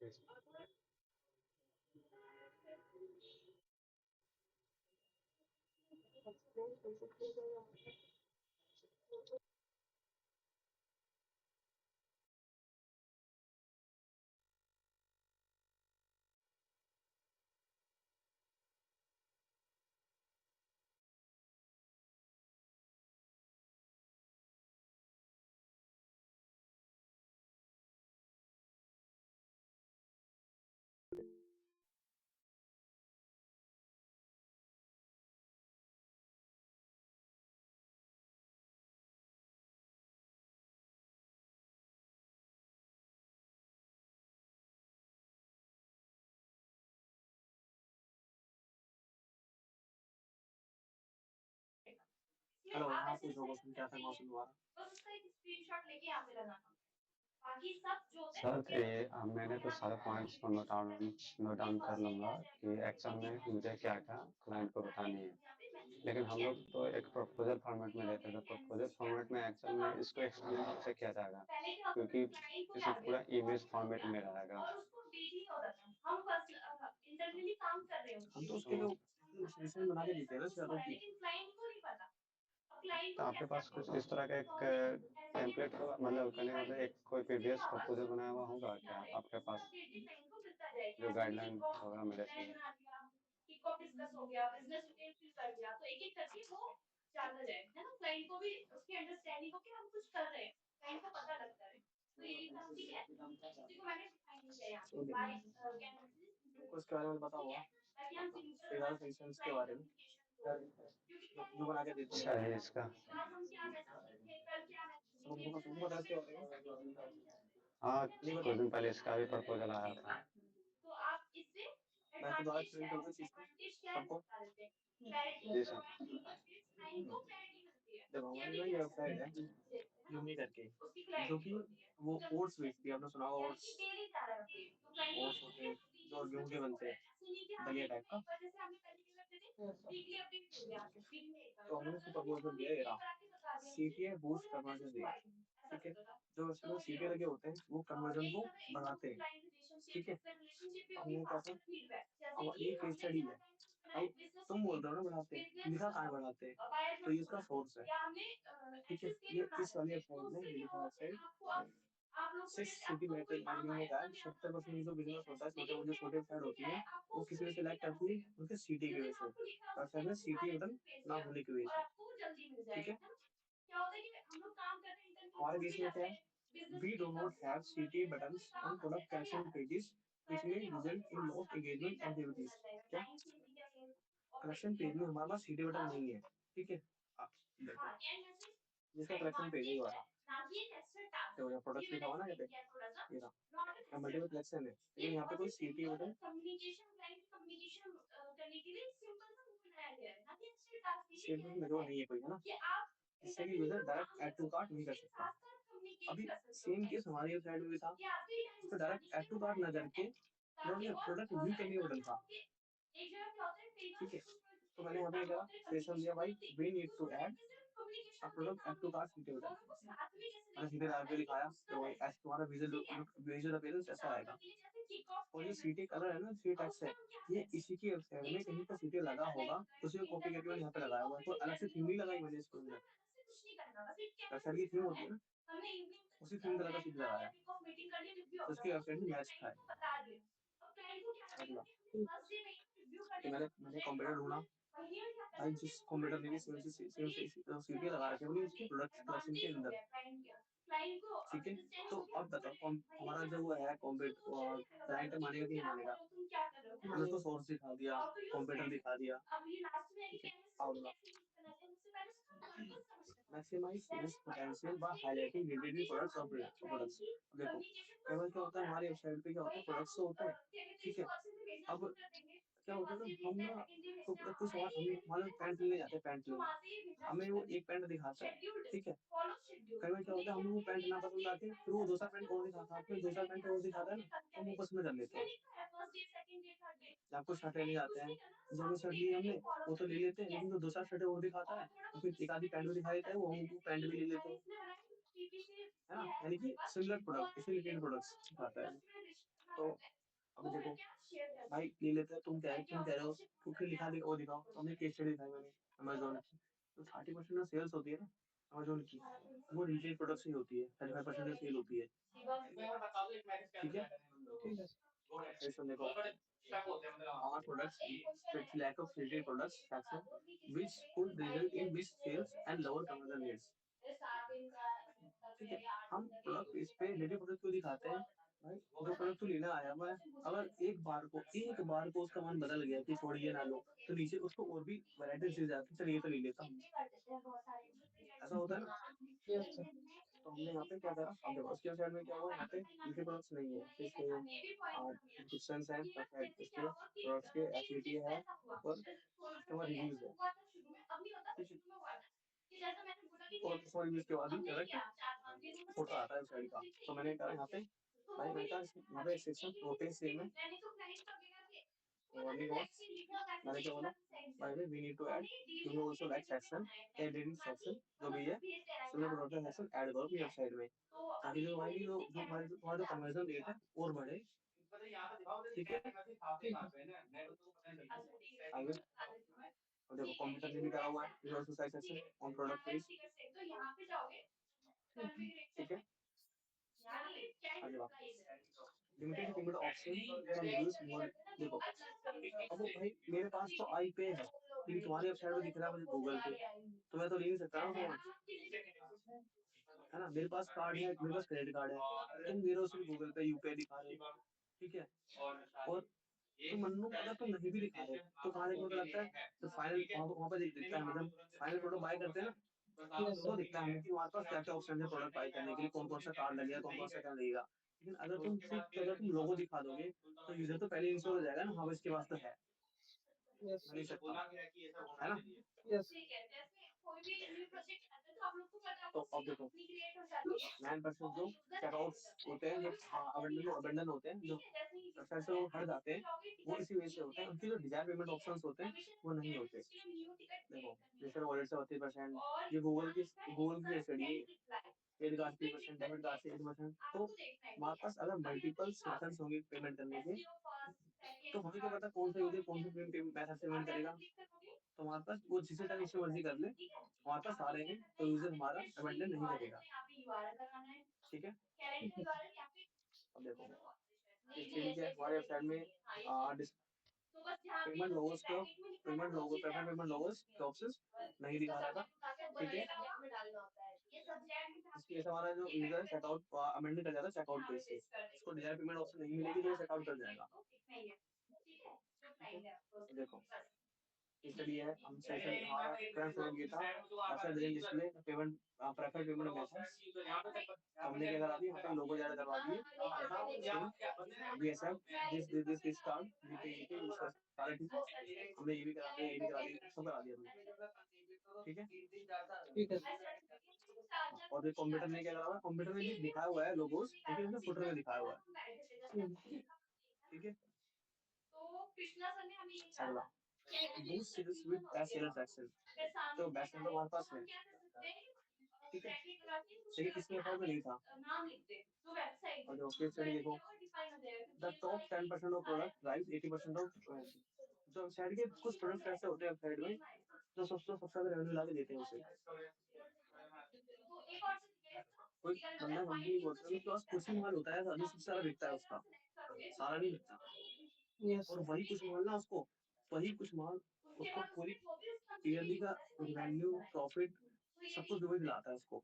Speaker 2: हेलो हाँ पूछो क्वेश्चन क्या था क्वेश्चन दोबारा बस उसका एक स्क्रीनशॉट लेके यहाँ पे लगाना बाकी सब जो होता है
Speaker 3: सर मैंने तो सारे पॉइंट्स को नोट डाउन कर लूंगा कि एक्शन में मुझे क्या क्या क्लाइंट को बतानी है, लेकिन हम लोग तो एक प्रपोजल फॉर्मेट में लेते हैं, तो प्रपोजल फॉर्मेट में एक्शन में इसको एक्सप्लेन कैसे किया जाएगा, क्योंकि इसे पूरा इमेज फॉर्मेट में रहेगा।
Speaker 2: और उसको डेली ऑर्डर हम बस इंटरनली काम कर रहे हो हम तो उसके लिए सेशन बना के देते हैं ना लेकिन क्लाइंट को नहीं पता
Speaker 3: तो आपके पास कुछ इस तरह का एक टेम्पलेट हो, मतलब कहने का मतलब एक कोई पीडीएफ प्रपोजल बनाया हुआ होगा क्या आपके पास, जो गाइडलाइन होगा मेरे से।
Speaker 2: डिस्कस हो गया बिजनेस डिटेल कर दिया तो एक एक करके वो जाता जाए है ना क्लाइंट को भी उसकी अंडरस्टैंडिंग हो कि हम कुछ कर रहे हैं क्लाइंट को पता लगता है तो यही काम ठीक है उसी को मैंने डिफाइन किया यहाँ पे बाय कैन उसके बारे में बताओ ताकि हम सेशंस के बारे में जो बना के देते
Speaker 3: अच्छा है इसका।
Speaker 2: हैं आज हम क्या मैसेज लिखे कल क्या मैसेज तुमको बता के
Speaker 3: हाँ कुछ दिन पहले इसका भी प्रपोजल आया था।
Speaker 2: तो आप इससे एडवांटेज क्या है बता देते हैं
Speaker 3: जी सर।
Speaker 2: क्लाइंट को क्लैरिटी मिलती है देखो हमारी ये वेबसाइट है यूमी करके जो कि वो ओट्स बेचती है आपने सुना होगा ओट्स ओट्स होते हैं जो गेहूं के बनते हैं दलिया टाइप का तो हमने उसको प्रपोजल दिया है सीटीए बूस्ट कन्वर्जन दिया ठीक है जो उसमें सीटीए लगे होते हैं वो कन्वर्जन को बढ़ाते हैं ठीक है हमने कहा अब ये केस स्टडी है अब तुम
Speaker 1: बोल रहे हो ना बढ़ाते हैं, लिखा कहाँ है बढ़ाते हैं, तो ये इसका सोर्स है। ठीक है, ये इस वाली वेबसाइट में ये लिखा है 6 सिटी मैपिंग का 70% जो बिजनेस होता है छोटे मोटे छोटे वेबसाइट होती है वो किसी ने सिलेक्ट करती है उनके सिटी की वजह से, वेबसाइट में सिटी बटन ना होने की वजह से। ठीक है, हमारे देश में क्या है, we do not have city buttons on product collection pages which may result in lost engagement activities। क्या कलेक्शन पेज में हमारे पास सिटी बटन नहीं है। ठीक है, देखो जिसका कलेक्शन पेज ही वाला तो यहाँ प्रोडक्ट लिखा हुआ ना यहाँ पे, ये रहा मल्टीपल कलेक्शन है लेकिन यहाँ पे कोई सिटी बटन स्टेटमेंट लगा हुआ नहीं है कोई, है ना, इससे कि user direct add to cart नहीं कर सकता। अभी सेम केस हमारी वेबसाइट में भी था, तो डायरेक्ट ऐड टू कार्ट ना करके उन्होंने प्रोडक्ट व्यू करने बटन था। ठीक है, तो मैंने यहाँ पे क्या सेशन दिया भाई we need to add a product add to cart सीधे बटन, मैंने सीधे डाल के दिखाया तो ऐसे तुम्हारा विजुअल अपीयरेंस ऐसा आएगा। और ये सीटी कलर है ना, सी टेक्स्ट है, ये इसी की वेबसाइट में कहीं पर सीटी लगा होगा, उसी को कॉपी करके यहाँ पे लगाया हुआ है, तो अलग से थीम नहीं लगाई मैंने इसके अंदर, वेबसाइट की थीम होती है ना, उसी थीम कलर का सीटी लगाया तो उसकी वेबसाइट में मैच था। अगला कि मैंने कंप्यूटर ढूंढा भाई, जिस कंप्यूटर ने भी सीटी लगा रखी है उसकी प्रोडक्ट कलेक्शन के अंदर। ठीक है, तो अब बताओ हमारा जो वो है कंप्यूटर क्लाइंट मानेगा कि नहीं मानेगा, मैंने उसको सोर्स दिखा दिया, कंप्यूटर दिखा दिया। ठीक है, अब maximize sales potential by highlighting related products और प्रोडक्ट्स। देखो केवल क्या होता है हमारी वेबसाइट पे क्या होता है प्रोडक्ट्स होते हैं। ठीक है, अब क्या होता है ना हम ना तो कुछ और हम मान लो पैंट लेने जाते हैं, पैंट लेने हमें वो एक पैंट दिखाता है। ठीक है, कई बार क्या होता है हमें वो पैंट ना पसंद आती फिर वो दूसरा पैंट और दिखाता है, फिर दूसरा पैंट और दिखाता है ना, हम वो पसंद कर लेते हैं। आपको शर्ट लेने जाते हैं, जो हमें शर्ट ली हमने वो तो ले लेते हैं, लेकिन जो दूसरा शर्ट और दिखाता है तो फिर एक आधी पैंट भी दिखा देता है वो हमको पैंट भी ले लेते हैं, है ना, यानी कि सिमिलर प्रोडक्ट इसी रिलेटेड प्रोडक्ट्स दिखाता है। तो अब देखो भाई ले लेते हैं, तुम कह रहे हो तो फिर लिखा दिखा वो दिखाओ, तो हमने केस स्टडी दिखाई मैंने अमेजोन की, तो 30% जो सेल्स होती है ना अमेजोन की वो रिटेल प्रोडक्ट से ही होती है, 35% सेल होती है। ठीक है, ठीक है, सेशन देखो our products with lack of retail products section which could result in missed sales and lower conversion rates। ठीक है, हम प्रोडक्ट इस पे रेडी प्रोडक्ट क्यों दिखाते हैं भाई, जो प्रोडक्ट तो लेना आया मैं अगर एक बार को उसका मन बदल गया कि छोड़िए ना लो तो नीचे उसको और भी वैरायटी चीज आती है, चलिए तो ले लेता हूँ, ऐसा होता है ना। तो हमने यहाँ पे क्या करा, अब देखो उसके साइड में क्या हुआ, यहाँ पे इनके प्रोडक्ट्स नहीं है, इसके डिस्टेंस है, इसके प्रोडक्ट्स के एफिलिटी है और कस्टमर रिव्यूज है। और कस्टमर रिव्यूज के बाद ही डायरेक्ट फोटो आता है साइड का, तो मैंने कहा यहाँ पे भाई मैंने कहा यहाँ पे सेक्शन प्रोटीन सेम है warning was मैंने क्या बोला भाई we need to add you also like section editing section जो भी है सिमिलर प्रोडक्ट सेक्शन ऐड करो अपनी वेबसाइट में ताकि जो हमारी जो तुम्हारा जो कन्वर्जन रेट है और बढ़े। ठीक है, आगे देखो कंप्यूटर में भी करा हुआ है you also size section on product page. ठीक है, आगे बात limited payment option can use more. देखो अब भाई मेरे पास तो आई पे है लेकिन तुम्हारी वेबसाइट में दिख रहा है मुझे गूगल पे, तो मैं तो ले नहीं सकता ना, है ना, मेरे पास कार्ड है, मेरे पास क्रेडिट कार्ड है लेकिन मेरे उसमें गूगल पे यूपीआई दिखा रहे हो। ठीक है, और तो मन लो अगर तुम नहीं भी दिखा रहे तो कहाँ देखो तो लगता है तो फाइनल वहाँ पर दिखता है, मतलब फाइनल प्रोडक्ट बाय करते हैं ना तो दिखता है कि हमारे पास क्या क्या ऑप्शन है प्रोडक्ट बाय करने के लिए, कौन कौन सा कार्ड लगेगा, कौन कौन सा क्या लगेगा। लेकिन अगर तुम लोगो दिखा दोगे तो यूजर तो पहले इंस्टॉल हो जाएगा ना, हाँ इसके पास तो है, नहीं सकता, है ना। तो अब देखो 9% जो चेकआउट्स होते हैं, जो अबंडन होते हैं, जो वेबसाइट से वो हट जाते हैं वो इसी वजह से होते हैं, उनके जो डिजायर पेमेंट ऑप्शंस होते हैं वो नहीं होते। देखो जैसे वॉलेट से 32%, ये गूगल की study credit card 3%, debit card से 8%, तो हमारे पास अगर मल्टीपल मेथड्स होंगे पेमेंट करने के तो हमें क्या पता कौन सा यूजर कौन से मेथड से पेमेंट करेगा। तो हमारे पास वो जिसे चाहे जिससे मर्जी कर ले, हमारे पास सारे हैं, तो यूजर हमारा अबेंडन नहीं करेगा। ठीक है, अब देखो इस चीज के हमारे वेबसाइट में पेमेंट लोगोस को पेमेंट लोगोस प्रोसेस नहीं दिखा रहा था। ठीक है, इसके हमारा जो यूजर चेकआउट अमेंड कर जाता है चेकआउट पेज से, इसको डिजायर पेमेंट ऑप्शन नहीं मिलेगी तो चेकआउट कर जाएगा। देखो इसलिए है हम सेशन हमारा करंट फ्रेम ये था अच्छा design display payment prefer payment method हमने क्या करा दी, यहाँ पे लोगो ज्यादा करवा दिए, वी एक्सेप्ट दिस कार्ड ये सारे ठीक है, हमने ये भी करा दिया ये भी करा दिया सब करा दिया हमने। ठीक है,
Speaker 2: ठीक है।
Speaker 1: और ये कंप्यूटर ने क्या करा हुआ है, कंप्यूटर में भी दिखाया हुआ है लोगोस लेकिन उसमें फुटर में दिखाया हुआ है। ठीक है, अगला boost sales with best seller action, तो बेस्ट सेलर हमारे पास है। ठीक है, लेकिन इसमें अकाउंट में नहीं था। और जो फिर स्टडी देखो the top 10% of product drives 80% of, जो वेबसाइट के कुछ प्रोडक्ट ऐसे होते हैं वेबसाइट में जो सबसे ज्यादा रेवेन्यू ला के देते हैं उसे। कोई बंदा कंपनी बोलता है उसके पास कुछ ही माल होता है अभी सबसे ज्यादा बिकता है उसका, सारा नहीं बिकता।
Speaker 2: यस।
Speaker 1: और वही कुछ माल ना उसको वही कुछ माल उसको पूरी ईयरली का रेवेन्यू प्रॉफिट सब कुछ जो दिलाता है उसको।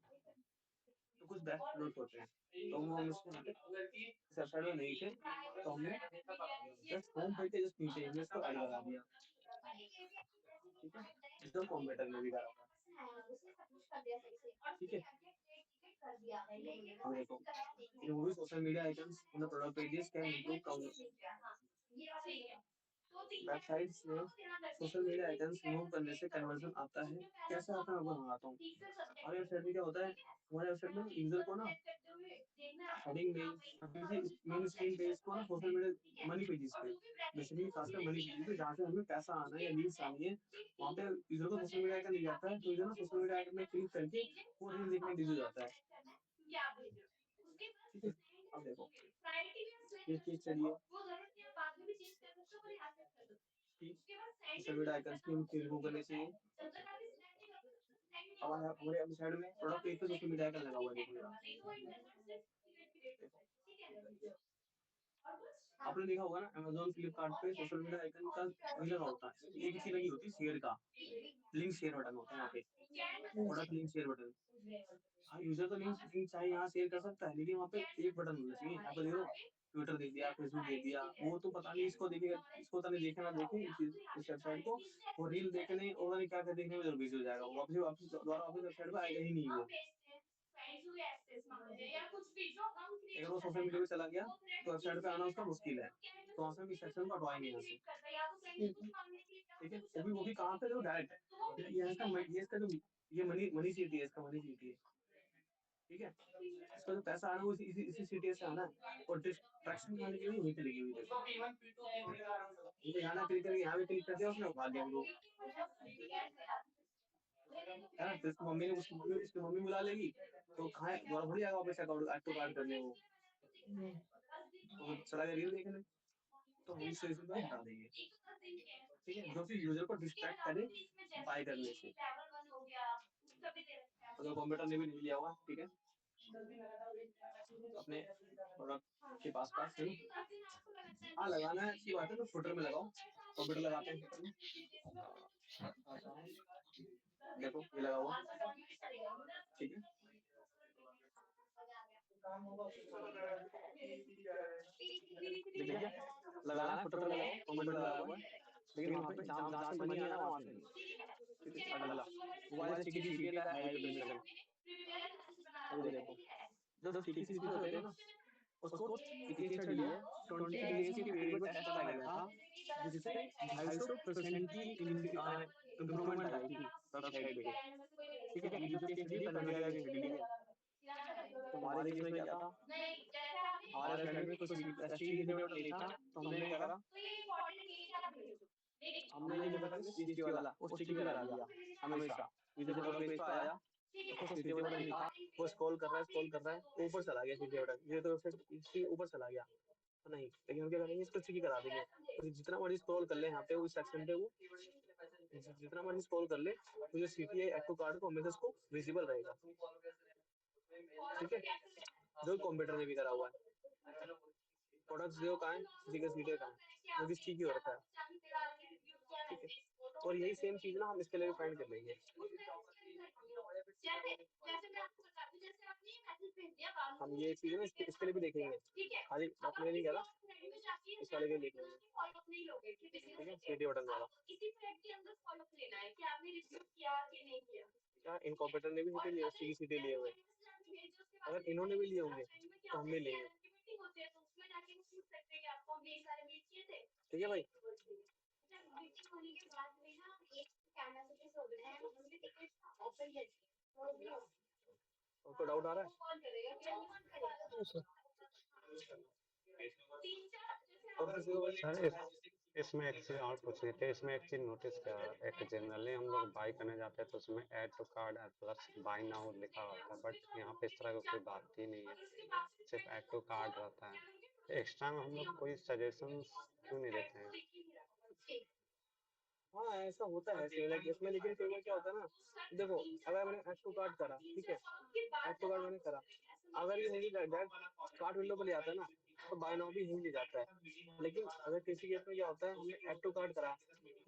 Speaker 1: तो कुछ बेस्ट प्रोडक्ट होते हैं तो वो हम इसको वेबसाइट में नहीं थे तो हमने जस्ट होम पेज के जस्ट नीचे हमने इसको ऐड करा दिया। ठीक है, जो कंप्यूटर में भी करा होगा। ठीक है, अब देखो remove social media icons on the product pages can improve websites में सोशल मीडिया आइकन्स रिमूव करने से कन्वर्जन आता है। कैसे आता है मैं बताता हूँ। हमारे वेबसाइट में क्या होता है, हमारे वेबसाइट में यूजर को ना हेडिंग मेन स्क्रीन पेज को ना सोशल मीडिया मनी पेजेस पे बेसिकली खासकर मनी पेजेस पे जहाँ से हमें पैसा आना है या लीड्स आनी है वहाँ पे यूजर को सोशल मीडिया आइकन दिख जाता है, तो यूजर ना सोशल मीडिया आइकन में क्लिक करके वो रील देखने डिलीट हो जाता है। ठीक है, अब देखो ये चीज चलिए सोशल मीडिया आइकन्स की रिमूव करने से हमारे साइड में प्रोडक्ट पेज पे सोशल मीडिया आइकन लगा हुआ है। देखो आपने देखा होगा ना अमेज़न फ्लिपकार्ट पे सोशल मीडिया आइकन का नहीं लगा होता है, एक ही लगी होती है शेयर का लिंक शेयर बटन होता है यहाँ पे प्रोडक्ट लिंक शेयर बटन। हाँ यूजर तो लिंक चाहे यहाँ शेयर कर सकता है लेकिन वहाँ पे एक बटन होना चाहिए। यहाँ पे देखो ट्विटर दे दिया फेसबुक दे दिया, वो तो पता नहीं इसको देखेगा इसको पता नहीं देखे ना देखे इस वेबसाइट को वो रील देखने और नहीं क्या क्या देखने में जरूर बिजी हो जाएगा, वापस वापस दोबारा वापस वेबसाइट पे आएगा ही नहीं वो। अगर वो सोशल मीडिया पे चला गया तो वेबसाइट पे आना उसका मुश्किल है, तो वहाँ से हम इस सेक्शन को हटवाएंगे यहाँ से। ठीक है, वो भी कहाँ पे जो डायरेक्ट ये इसका जो ये मनी सीटी है, इसका मनी सीटी है। ठीक है, इसका जो पैसा आना है वो इसी सीटी से आना है और डिस्ट्रैक्शन वाले के लिए यहीं पे लगी हुई है। ये यहाँ क्लिक करके यहाँ पे क्लिक कर दिया उसने उठा दिया वो है ना, तो उसकी मम्मी बुला लेगी तो कहाँ दोबारा भूल जाएगा वापस अकाउंट ऐड टू कार्ड करने वो तो चला गया रील देखने। तो हम इस सेशन को हटा देंगे। ठीक है, जो कि यूजर को डिस्ट्रैक्ट करे बाय करने से। तो कंप्यूटर ने भी नहीं लिया होगा। ठीक है, अपने प्रोडक्ट के पास है हाँ लगाना है अच्छी बात है, तो फुटर में लगाओ कंप्यूटर लगाते हैं फुटर में। देखो ये लगा हुआ। ठीक है, देखिए लगाना है फुटर में लगाओ कंप्यूटर लगा हुआ है लेकिन वहाँ पे जहाँ से मनी आना है वहाँ से नहीं। ठीक है, अगला मोबाइल स्टिकी सीरियल का हाई रिजोल्यूशन। अभी देखो जो स्टिकी सीरियल होते हैं ना उसको एक केस स्टडी है 20 डेज के पीरियड में टेस्ट कराया गया था जिससे 250% की इम्प्रूवमेंट आई थी वेबसाइट पे। ठीक है, ये जो केस स्टडी कन्वर्ट की स्टडी है। तो हमारे केस में क्या था, हमारे वेबसाइट में कुछ एचटीटीपी कीवर्ड नहीं था तो हमने क्या करा, हमने जो बटन सीटीपी वाला वो स्टिकी करा दिया हमेशा। यूजर प्रोडक्ट पेज पे आया उसको सीटीपी बटन दिखा वो स्क्रॉल कर रहा है ऊपर चला गया सीटीपी बटन, ये तो इसके ऊपर चला गया नहीं, लेकिन हम क्या करेंगे इसको स्टिकी करा देंगे तो जितना बड़ी स्क्रॉल कर ले यहाँ पे उस सेक्शन पे वो जितना मर्जी स्क्रॉल कर ले, तो जो CTI ऐड टू कार्ड को हमेशा उसको विजिबल रहेगा, ठीक है, जो कंप्यूटर ने भी करा हुआ है। प्रोडक्ट्स जो कहाँ है, किसी का CTI कहाँ है, वो किस चीज की हो रखा है, ठीक है। और यही सेम चीज ना हम इसके लिए फाइंड कर लेंगे। हम ये चीज ना इसके लिए भी देखेंगे, खाली अपने नहीं करा, इस वाले के देख लेंगे, ठीक है, CTI बटन वाला। क्या इन कंप्यूटर ने भी CTI लिए हुए, अगर इन्होंने भी लिए होंगे तो हम भी लेंगे, ठीक है भाई। आपको डाउट आ रहा है? और किसी को
Speaker 3: सर इसमें एक चीज और पूछनी थी, इसमें एक चीज नोटिस किया, एक जनरली हम लोग बाई करने जाते हैं तो उसमें add to card plus buy now लिखा होता है, बट यहाँ पे इस तरह का कोई बात ही नहीं है, सिर्फ ऐड टू कार्ड रहता है। एक्स्ट्रा में हम लोग कोई सजेशन क्यों नहीं देते हैं?
Speaker 1: हाँ ऐसा होता है सिमिलर केस में, लेकिन कई बार क्या होता है ना, देखो अगर मैंने ऐड टू कार्ड करा, ठीक है, ऐड टू कार्ड मैंने करा, अगर ये नहीं डायरेक्ट कार्ड विंडो पे ले आता है ना, तो बाय नाउ भी हिंज ले जाता है। लेकिन अगर किसी केस में क्या होता है, हमने ऐड टू कार्ड करा,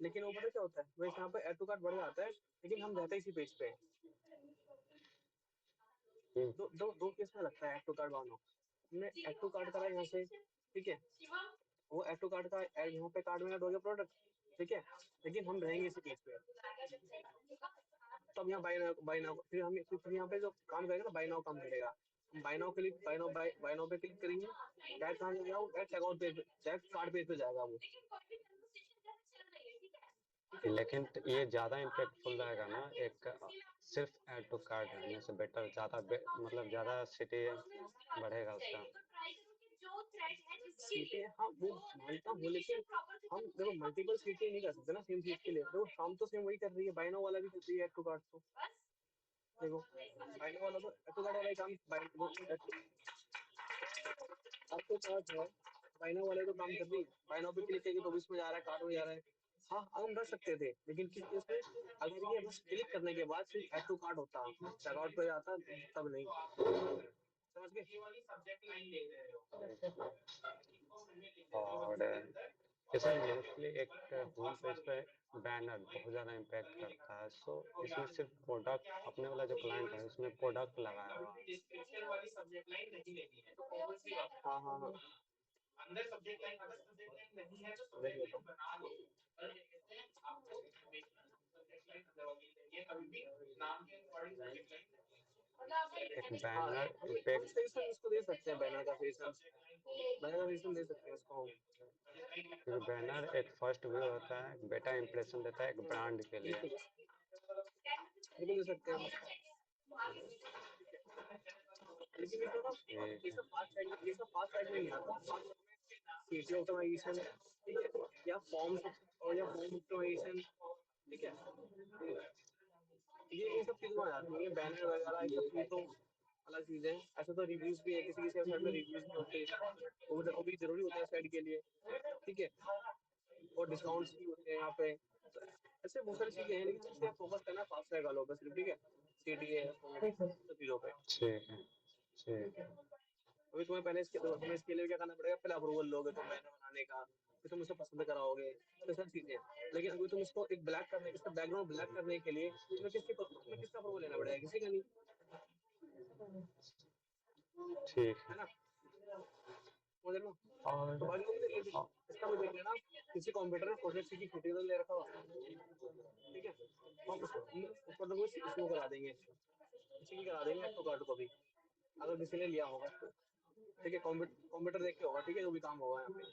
Speaker 1: लेकिन वो पता क्या होता है, वैसे यहाँ पे ऐड टू कार्ड बढ़ जाता है, लेकिन हम रहते इसी पेज पे हैं। दो दो दो केस में लगता है ऐड टू कार्ड बानो। हमने ऐड टू कार्ड करा यहाँ से, ठीक है, वो ऐड टू कार्ड का यहाँ पे कार्ड में ऐड हो गया प्रोडक्ट, ठीक है, लेकिन हम रहेंगे इसी पेज पे। तब यहाँ बाय नाउ फिर हम फिर यहाँ पे जो काम करेगा ना, बाय नाउ काम करेगा, buy now click buy now पे क्लिक करेंगे, डायरेक्ट कहाँ जाएगा वो, direct checkout page, direct card page पे जाएगा वो।
Speaker 3: लेकिन ये ज्यादा इम्पैक्टफुल रहेगा ना, एक सिर्फ ऐड टू कार्ड रहने से बेटर, ज्यादा मतलब ज्यादा सिटी बढ़ेगा उसका।
Speaker 1: सीटें हाँ वो मानता हूँ, लेकिन हम देखो मल्टीपल सीटें नहीं कर सकते ना सेम चीज के लिए, देखो काम तो सेम वही कर रही है, बाय नाउ वाला भी कर रही है ऐड टू कार्ड, तो देखो बाय नाउ वाला तो ऐड टू कार्ड वाला ही काम ऐड टू कार्ड है, बाय नाउ वाले तो काम कर रही है, बाय नाउ पे क्लिक करके तो इसमें जा रहा है, कार्ड में जा रहा है। हाँ हम रख सकते थे, लेकिन किस केस में, अगर ये बस क्लिक करने के बाद सिर्फ ऐड टू कार्ड होता, चेकआउट पे जाता तब नहीं, समझ गए।
Speaker 3: और इसमें मोस्टली एक होम पेज पे बैनर बहुत ज़्यादा इम्पैक्ट करता है, सो इसमें सिर्फ प्रोडक्ट, अपने वाला जो क्लाइंट है उसमें प्रोडक्ट लगाया हुआ है।
Speaker 1: हाँ हाँ हाँ अंदर सब्जेक्ट लाइन, अगर सब्जेक्ट लाइन नहीं है तो सब्जेक्ट लाइन बना दो, ये कभी भी नाम के अकॉर्डिंग सब्जेक्ट लाइन,
Speaker 3: एक बैनर इम्पैक्ट,
Speaker 1: इसको दे सकते हैं, बैनर का सजेशन दे सकते हैं इसको,
Speaker 3: क्योंकि बैनर एक फर्स्ट व्यू होता है, बेटा इंप्रेशन देता है एक ब्रांड के लिए।
Speaker 1: बिल्कुल दे सकते हैं, लेकिन ये तो फास्ट टैग में नहीं आता, सीटी ऑटोमाइजेशन, ठीक है, या फॉर्म और या फॉर्म ऑटोमाइजेशन, ठीक है, ये सब चीज़ों में आ जाती है, बैनर वगैरह ये सब चीज़ तो अलग चीज़ है। ऐसे तो रिव्यूज भी है, किसी किसी वेबसाइट में रिव्यूज भी होते हैं, वो भी जरूरी होता है साइट के लिए, ठीक है, और डिस्काउंट्स भी होते हैं यहाँ पे, तो ऐसे बहुत सारी चीजें हैं, लेकिन इससे फोकस करना फास्ट टैग वालों पे सिर्फ, ठीक है, सीटीए सब चीजों पे।
Speaker 3: ठीक है, ठीक है।
Speaker 1: अभी तुम्हें पहले तुम्हें इसके लिए क्या करना पड़ेगा, पहले अप्रूवल लोगे तुम बैनर बनाने का, फिर तुम उसे पसंद कराओगे, तो सब चीजें, लेकिन अभी तुम इसको एक ब्लैक करने, इसका बैकग्राउंड ब्लैक करने के लिए तुम्हें किसका अप्रूवल लेना पड़ेगा, किसी का नहीं,
Speaker 3: ठीक
Speaker 1: है
Speaker 3: है।
Speaker 1: ना, समझ लो।
Speaker 3: और
Speaker 1: तो बाकी इसका भी देख लेना, किसी कंप्यूटर में प्रोजेक्ट की ट्यूटोरियल ले रखा हुआ, ठीक है, हम उसको तो इसको करा देंगे, किसी की करा देंगे ऐड टू कार्ड को भी, अगर किसी ने लिया होगा तो, ठीक है, कंप्यूटर देख के होगा, ठीक है, जो भी काम होगा यहाँ पे,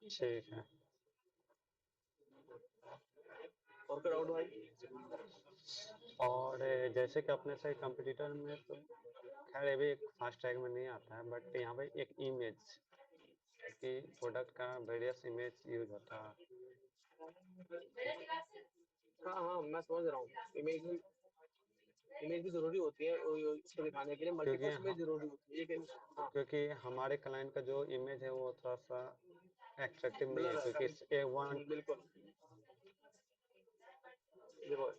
Speaker 3: ठीक है।
Speaker 1: और कोई डाउट भाई?
Speaker 3: और जैसे कि अपने से कंपटीटर में तो खैर ये भी फास्ट टैग में नहीं आता है, बट यहाँ पे एक इमेज कि प्रोडक्ट का वेरियस इमेज यूज होता है।
Speaker 1: हाँ हाँ मैं समझ रहा हूँ, इमेज भी जरूरी होती है उसको दिखाने के लिए,
Speaker 3: क्योंकि
Speaker 1: मल्टीपल इमेज जरूरी होती है, हाँ
Speaker 3: क्योंकि हमारे क्लाइंट का जो इमेज है वो थोड़ा सा एट्रैक्टिव नहीं है,
Speaker 1: ब्लर
Speaker 3: क्योंकि
Speaker 1: है,
Speaker 3: A1
Speaker 1: बिल्कुल देखो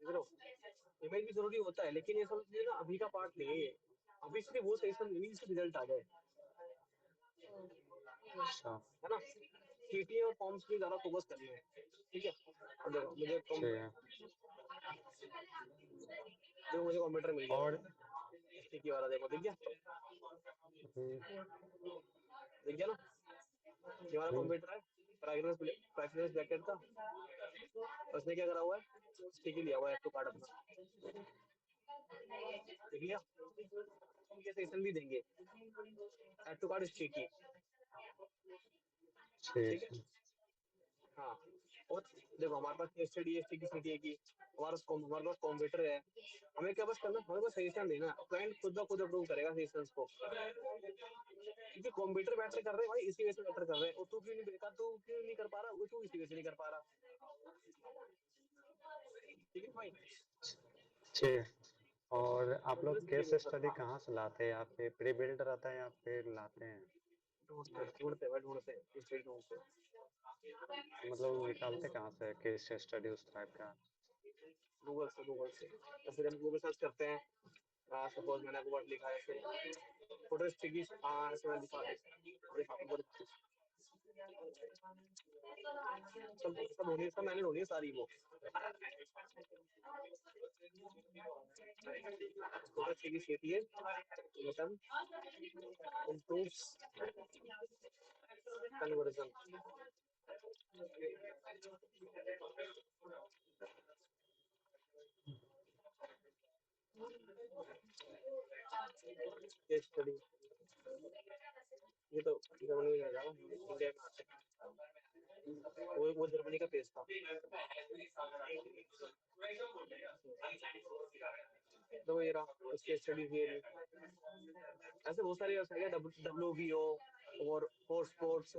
Speaker 1: देखो इमेज भी जरूरी होता है, लेकिन ये सब चीजें ना अभी का पार्ट नहीं है ये। अभी सिर्फ वो सेशन नहीं जिससे रिजल्ट आ जाए,
Speaker 3: अच्छा
Speaker 1: है ना। सीटी और फॉर्म्स पे ज्यादा फोकस करना है, ठीक है। अब देखो
Speaker 3: ठीक है।
Speaker 1: मुझे कंप्यूटर मिल गया,
Speaker 3: और
Speaker 1: स्टिकी वाला, देखो दिख गया, दिख गया ना। ये हमारा
Speaker 3: हम्म,
Speaker 1: कंप्यूटर है, प्राइवेट ब्रैकेट का। उसने क्या करा हुआ है, स्टिकी लिया हुआ है तो कार्ड अपना, देख लिया। ये सेशन भी देंगे, ऐड टू कार्ड स्टिकी,
Speaker 3: ठीक
Speaker 1: ठीक है।
Speaker 3: है।
Speaker 1: हाँ, और देखो हमारे पास केस स्टडी है, स्टिकी सीटी की, हमारे पास कंप्यूटर है। हमें क्या बस करना, हमें बस सजेशन देना, क्लाइंट खुद ब खुद अप्रूव करेगा सजेशंस को, क्योंकि कंप्यूटर मैटर कर रहे हैं भाई, इसी वजह से मैटर कर रहे हैं। और तू क्यों नहीं देखा, तू क्यों नहीं कर पा रहा, वो तू इसी वजह से नहीं कर पा रहा, ठीक है भाई।
Speaker 3: ठीक है। और आप
Speaker 1: कंप्यूटर
Speaker 3: लोग
Speaker 1: सीटी
Speaker 3: केस
Speaker 1: बेस
Speaker 3: स्टडी
Speaker 1: करता,
Speaker 3: कहाँ से लाते हैं, या फिर प्री बिल्ड रहता है या फिर लाते हैं?
Speaker 1: ढूंढते भाई, ढूंढते ढूंढते।
Speaker 3: मतलब निकालते कहाँ से केस स्टडी उस टाइप का?
Speaker 1: गूगल से तो फिर हम गूगल सर्च करते हैं। सपोज मैंने वर्ड लिखा है, फिर फोटो स्टिकी ऐसे मैंने लिखा है, सब होनी, सब मैंने होनी है सारी वो। फोटो स्टिकी सीटी है, button improves conversion, case study. ये तो जर्मनी में रहेगा, इंडिया में आते हैं। वो जर्मनी का पेज था। तो ये रहा इसके स्टडी, ये ऐसे बहुत सारी वेबसाइट है, WBO और फोर स्पोर्ट्स,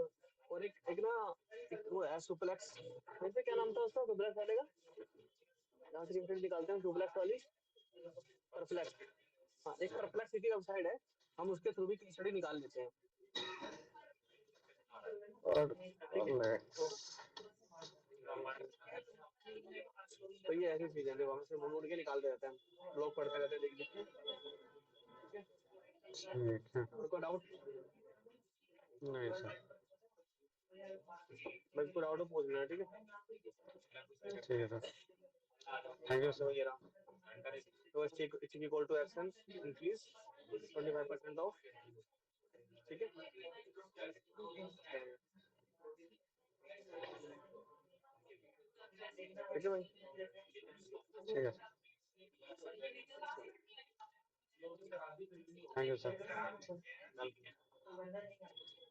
Speaker 1: और एक ना, एक वो है सुपलेक्स, वैसे क्या नाम था उसका, सुपलेक्स वाले का, जहाँ से रिजल्ट निकालते हैं, सुपलेक्स वाली, परप्लेक्स। हाँ, एक परप्लेक्सिटी वेबसाइट है, हम उसके थ्रू भी स्टडी निकाल लेते हैं,
Speaker 3: और
Speaker 1: ठीक है।
Speaker 3: लेट्स।
Speaker 1: तो ये ऐसी चीज है जो हम से ढूंढ के निकालते रहते हैं, लोग पढ़ते रहते हैं, देख देख के, ठीक है।
Speaker 3: ठीक है।
Speaker 1: और कोई डाउट,
Speaker 3: नहीं सर।
Speaker 1: बस कोई डाउट हो पूछ लेना, ठीक है।
Speaker 3: ठीक है सर। थैंक यू
Speaker 1: तो
Speaker 3: सर।
Speaker 1: ये रहा, तो stick equal to action increase 25% off, ठीक है। ठीक है भाई।
Speaker 3: ठीक है sir. Thank you sir.
Speaker 1: Welcome.